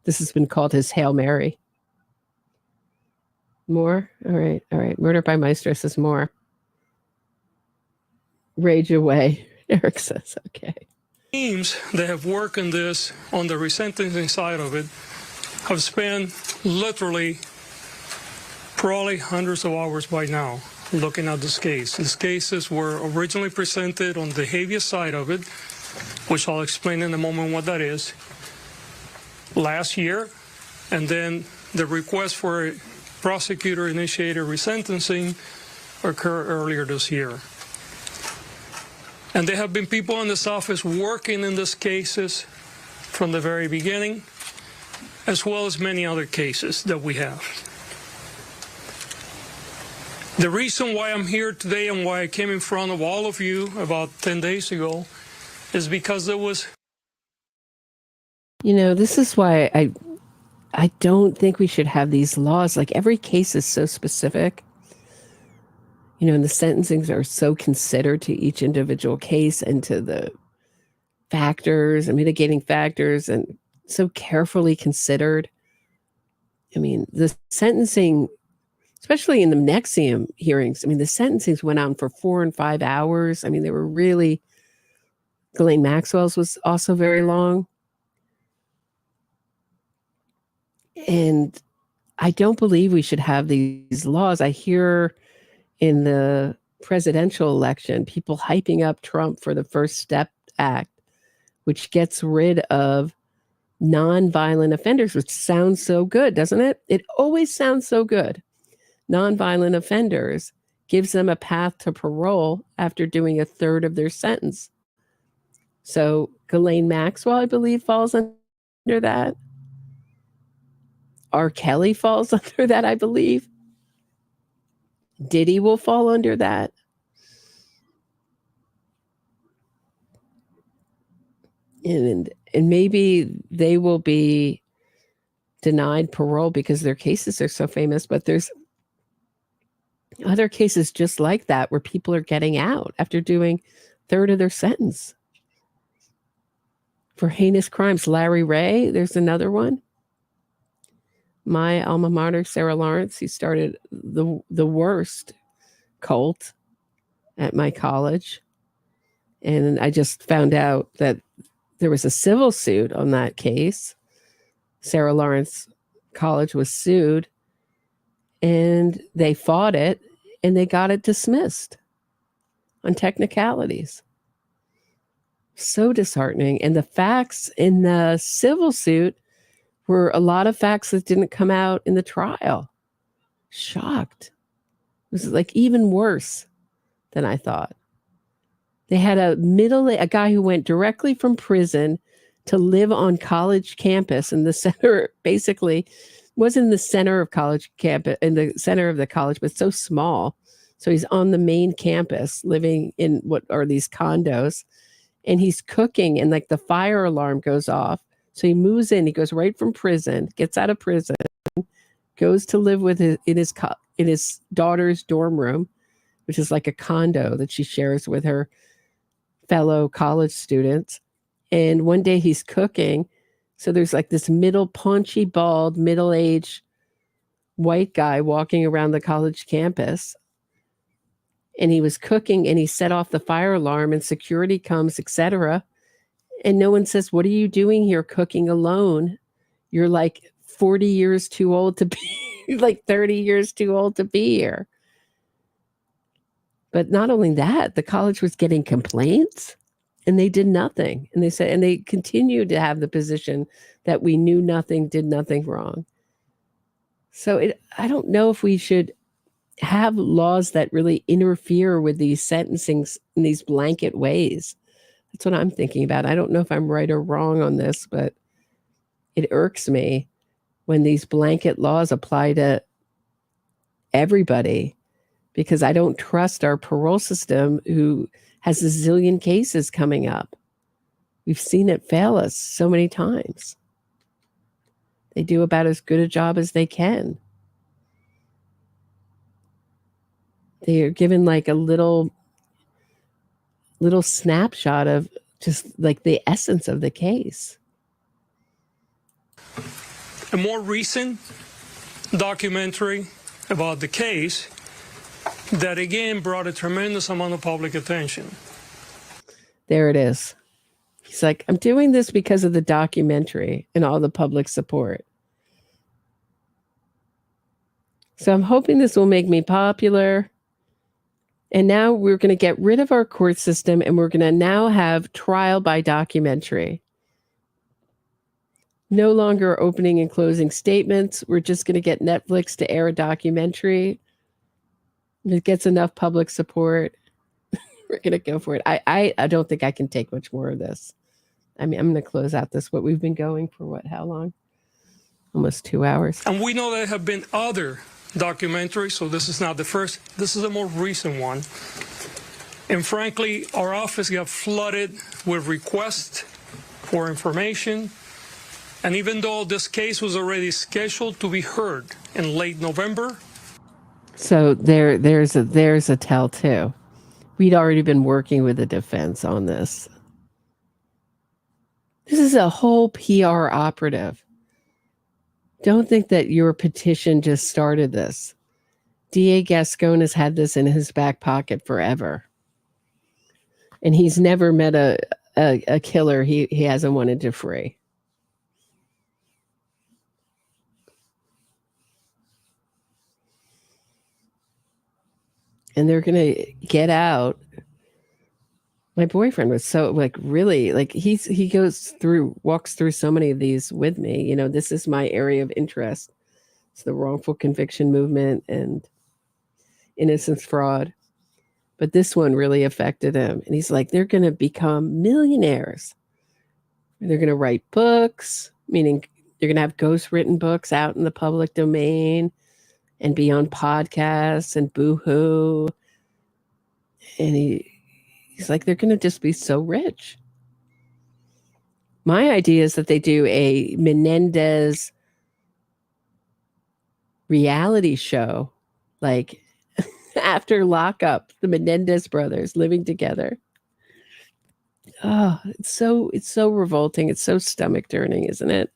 This has been called his Hail Mary. More? All right. Murder by Maestro says more. Rage away, Eric says, okay. Teams that have worked on this, on the resentencing side of it, have spent literally probably hundreds of hours by now looking at this case. These cases were originally presented on the habeas side of it, which I'll explain in a moment what that is, last year, and then the request for a prosecutor-initiated resentencing occurred earlier this year. And there have been people in this office working in these cases from the very beginning, as well as many other cases that we have. The reason why I'm here today and why I came in front of all of you about 10 days ago is because there was... You know, this is why I don't think we should have these laws. Like, every case is so specific. You know, and the sentencings are so considered to each individual case and to the factors and mitigating factors, and so carefully considered. I mean, the sentencing, especially in the NXIVM hearings, I mean, the sentencings went on for 4 and 5 hours. I mean, they were really... Ghislaine Maxwell's was also very long. And I don't believe we should have these laws. I hear in the presidential election, people hyping up Trump for the First Step Act, which gets rid of nonviolent offenders, which sounds so good, doesn't it? It always sounds so good. Nonviolent offenders gives them a path to parole after doing a third of their sentence. So Ghislaine Maxwell, I believe, falls under that. R. Kelly falls under that, I believe. Diddy will fall under that. And maybe they will be denied parole because their cases are so famous, but there's other cases just like that where people are getting out after doing a third of their sentence for heinous crimes. Larry Ray, there's another one. My alma mater, Sarah Lawrence, he started the worst cult at my college. And I just found out that there was a civil suit on that case. Sarah Lawrence College was sued, and they fought it, and they got it dismissed on technicalities. So disheartening. And the facts in the civil suit were a lot of facts that didn't come out in the trial. Shocked. It was like even worse than I thought. They had a guy who went directly from prison to live on college campus in the center, basically was in the center of college campus, in the center of the college, but so small. So he's on the main campus living in what are these condos, and he's cooking, and like the fire alarm goes off. So he moves in, he goes right from prison, gets out of prison, goes to live with in his daughter's dorm room, which is like a condo that she shares with her fellow college students. And one day he's cooking. So there's like this paunchy, bald, middle-aged white guy walking around the college campus. And he was cooking, and he set off the fire alarm, and security comes, etc. And no one says, "What are you doing here cooking alone? You're like 40 years too old to be, like 30 years too old to be here." But not only that, the college was getting complaints, and they did nothing. And they said, and they continued to have the position that we knew nothing, did nothing wrong. So I don't know if we should have laws that really interfere with these sentencings in these blanket ways. That's what I'm thinking about. I don't know if I'm right or wrong on this, but it irks me when these blanket laws apply to everybody, because I don't trust our parole system, who has a zillion cases coming up. We've seen it fail us so many times. They do about as good a job as they can. They are given like a little snapshot of just like the essence of the case. A more recent documentary about the case that again brought a tremendous amount of public attention. There it is. He's like, I'm doing this because of the documentary and all the public support. So I'm hoping this will make me popular. And now we're going to get rid of our court system, and we're going to now have trial by documentary. No longer opening and closing statements. We're just going to get Netflix to air a documentary. It gets enough public support. We're going to go for it. I don't think I can take much more of this. I mean, I'm going to close out this, what we've been going for how long? Almost 2 hours. And we know there have been other documentaries, so this is not the first. This is a more recent one. And frankly, our office got flooded with requests for information. And even though this case was already scheduled to be heard in late November. So there's a tell too. We'd already been working with the defense on this. This is a whole PR operative. Don't think that your petition just started this. DA Gascon has had this in his back pocket forever. And he's never met a killer he hasn't wanted to free. And they're going to get out. My boyfriend was so really he walks through so many of these with me. You know, this is my area of interest. It's the wrongful conviction movement and innocence fraud. But this one really affected him. And he's like, they're going to become millionaires. They're going to write books, meaning they're going to have ghost-written books out in the public domain and be on podcasts and Boohoo. And he's like, they're going to just be so rich. My idea is that they do a Menendez reality show, like after lockup, the Menendez brothers living together. Oh, it's so revolting. It's so stomach turning, isn't it?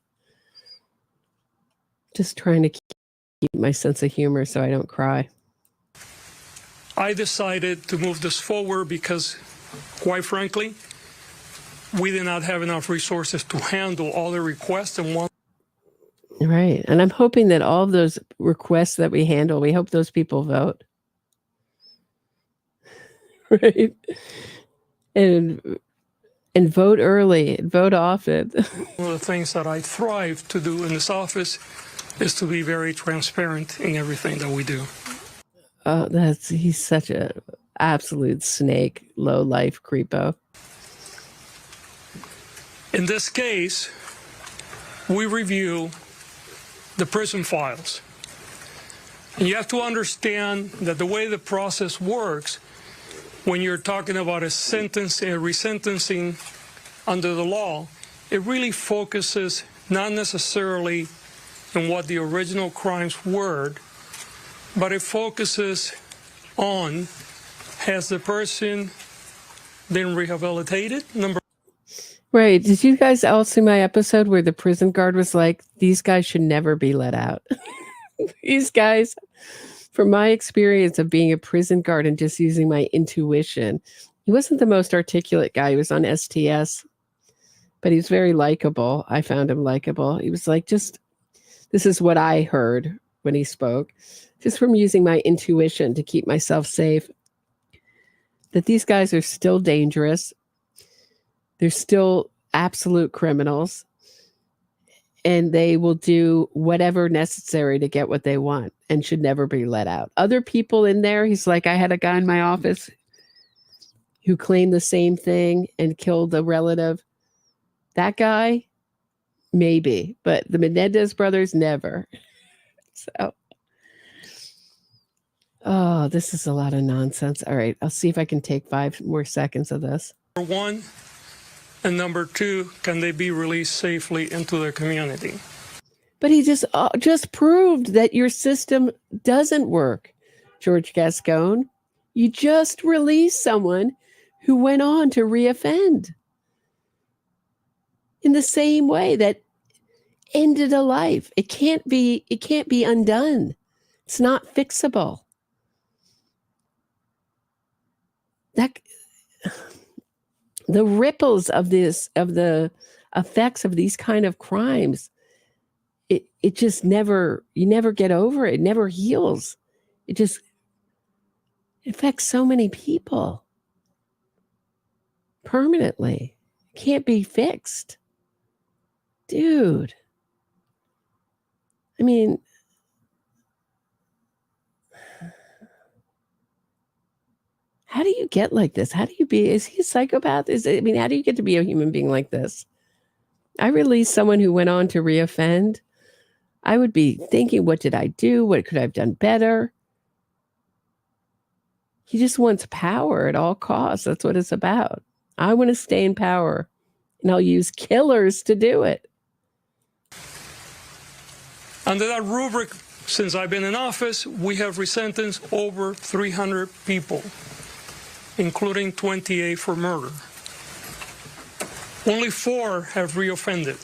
Just trying to keep my sense of humor so I don't cry. I decided to move this forward because, quite frankly, we did not have enough resources to handle all the requests in one. Right. And I'm hoping that all of those requests that we handle, we hope those people vote. Right. And vote early, and vote often. One of the things that I thrive to do in this office is to be very transparent in everything that we do. Oh, he's such a absolute snake, low life creepo. In this case, we review the prison files. And you have to understand that the way the process works, when you're talking about a sentence, a resentencing under the law, it really focuses not necessarily on what the original crimes were, but it focuses on, has the person been rehabilitated? Right. Did you guys all see my episode where the prison guard was like, these guys should never be let out? These guys, from my experience of being a prison guard and just using my intuition, he wasn't the most articulate guy. He was on STS, but he was very likable. I found him likable. He was like, this is what I heard when he spoke, just from using my intuition to keep myself safe, that these guys are still dangerous. They're still absolute criminals, and they will do whatever necessary to get what they want and should never be let out. Other people in there, he's like, I had a guy in my office who claimed the same thing and killed a relative. That guy, maybe, but the Menendez brothers, never. So, oh, this is a lot of nonsense. All right, I'll see if I can take 5 more seconds of this. Number one, and number two, can they be released safely into their community? But he just proved that your system doesn't work, George Gascon. You just released someone who went on to reoffend in the same way that ended a life. It can't be undone. It's not fixable. The ripples of the effects of these kind of crimes, it just you never get over it. It never heals. It just affects so many people permanently. It can't be fixed. Dude. I mean, How do you get like this? How do you be? Is he a psychopath? How do you get to be a human being like this? I released someone who went on to reoffend. I would be thinking, what did I do? What could I have done better? He just wants power at all costs. That's what it's about. I want to stay in power, and I'll use killers to do it. Under that rubric, since I've been in office, we have resentenced over 300 people, including 28 for murder. Only 4 have reoffended.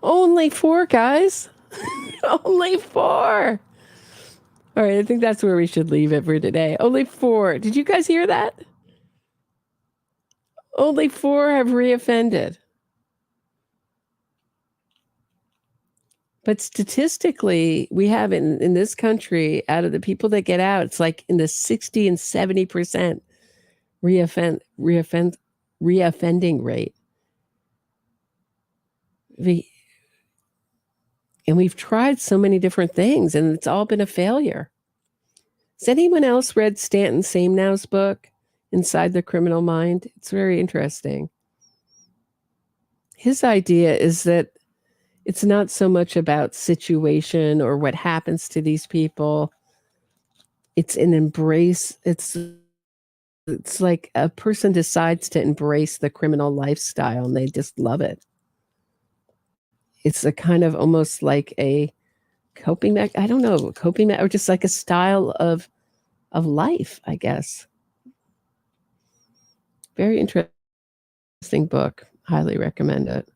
Only 4, guys. Only 4. All right, I think that's where we should leave it for today. Only 4. Did you guys hear that? Only 4 have reoffended. But statistically, we have in this country, out of the people that get out, it's like in the 60 and 70% reoffending rate. And we've tried so many different things, and it's all been a failure. Has anyone else read Stanton Samnow's book, Inside the Criminal Mind? It's very interesting. His idea is that it's not so much about situation or what happens to these people. It's an embrace. It's like a person decides to embrace the criminal lifestyle and they just love it. It's a kind of almost like a coping or just like a style of life, I guess. Very interesting book. Highly recommend it.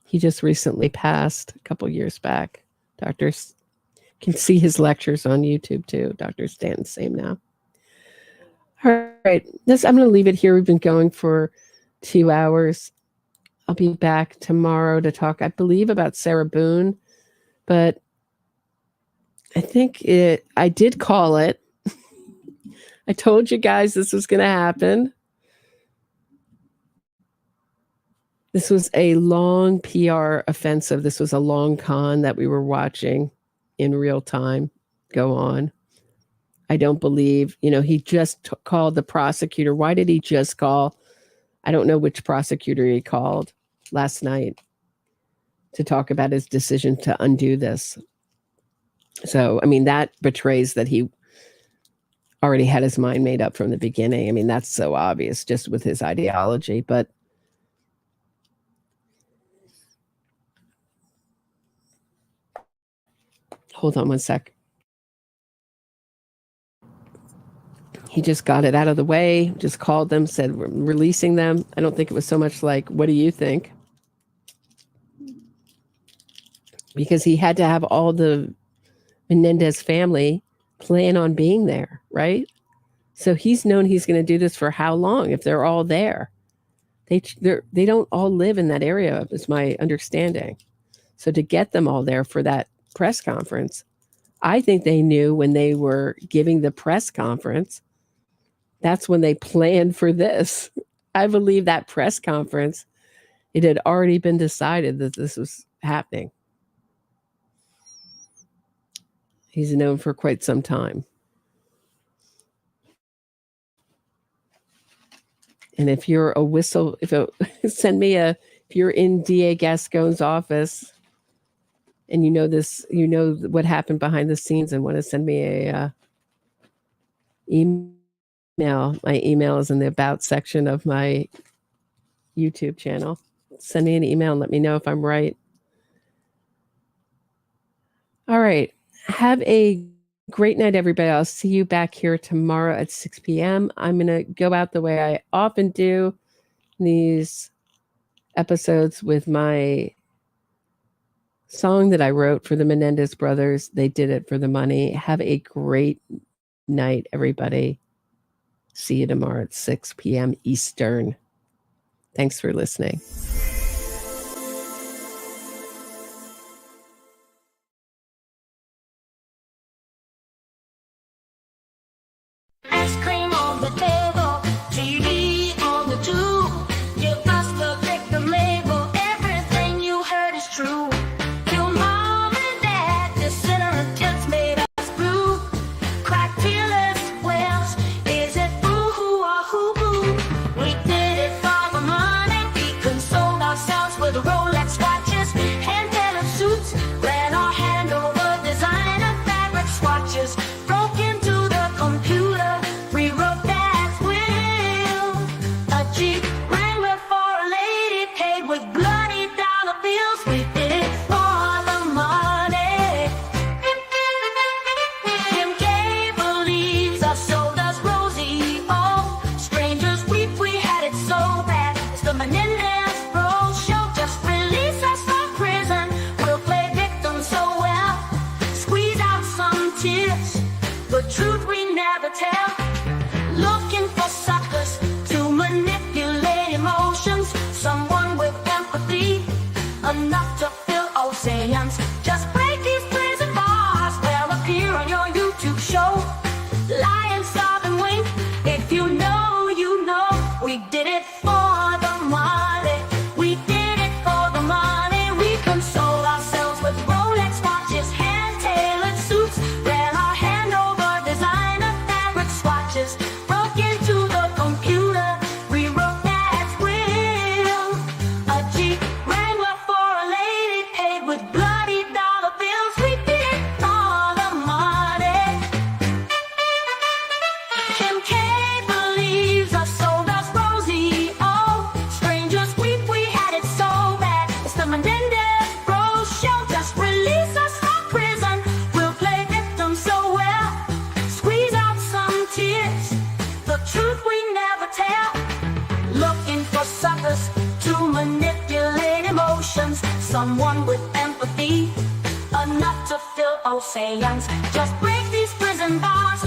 He just recently passed a couple years back. Doctors can see his lectures on YouTube too. Dr. Stanton Samnow. All right, I'm going to leave it here. We've been going for 2 hours. I'll be back tomorrow to talk, I believe, about Sarah Boone, but I think I did call it. I told you guys this was going to happen. This was a long PR offensive. This was a long con that we were watching in real time go on. I don't believe, he just called the prosecutor. Why did he just call? I don't know which prosecutor he called last night to talk about his decision to undo this. So, that betrays that he already had his mind made up from the beginning. That's so obvious just with his ideology, but hold on one sec. He just got it out of the way, just called them, said we're releasing them. I don't think it was so much like, what do you think? Because he had to have all the Menendez family plan on being there, right? So he's known he's going to do this for how long if they're all there? They don't all live in that area, is my understanding. So to get them all there for that press conference, I think they knew when they were giving the press conference, that's when they planned for this. I believe that press conference, it had already been decided that this was happening. He's known for quite some time. And if you're if you're in DA Gascon's office and you know what happened behind the scenes and want to send me a email, my email is in the about section of my YouTube channel. Send me an email and let me know if I'm right. All right. Have a great night, everybody. I'll see you back here tomorrow at 6 p.m. I'm going to go out the way I often do in these episodes with my song that I wrote for the Menendez brothers. They did it for the money. Have a great night, everybody. See you tomorrow at 6 p.m. Eastern. Thanks for listening. Ice cream on the table, TV on the tube. You must have picked the label. Everything you heard is true. Your mom and dad, the sinner and just made us blue. Crack dealers, Wells, is it boo? tears, the truth we never tell. Looking for suckers to manipulate emotions, someone with empathy, enough to fill oceans. Just break these prison bars, they'll appear on your YouTube show. Lie and sob and wink, if you know, you know. We did it for the money, we did it for the money. We console ourselves with Rolex watches, hand-tailored suits, ran our hand over designer fabric swatches, broke into the computer, rewrote Dad's will. A Jeep Wrangler for a lady paid with bloody dollar bills. We did it for the money. Kim K believes us, so does Rosie. Oh, strangers weep, we had it so bad. It's the Menendez Bros show. Just release us from prison, we'll play victim so well. Squeeze out some tears, the truth we never tell. Looking for suckers to manipulate emotions, someone with empathy, enough to fill oceans. Just break these prison bars,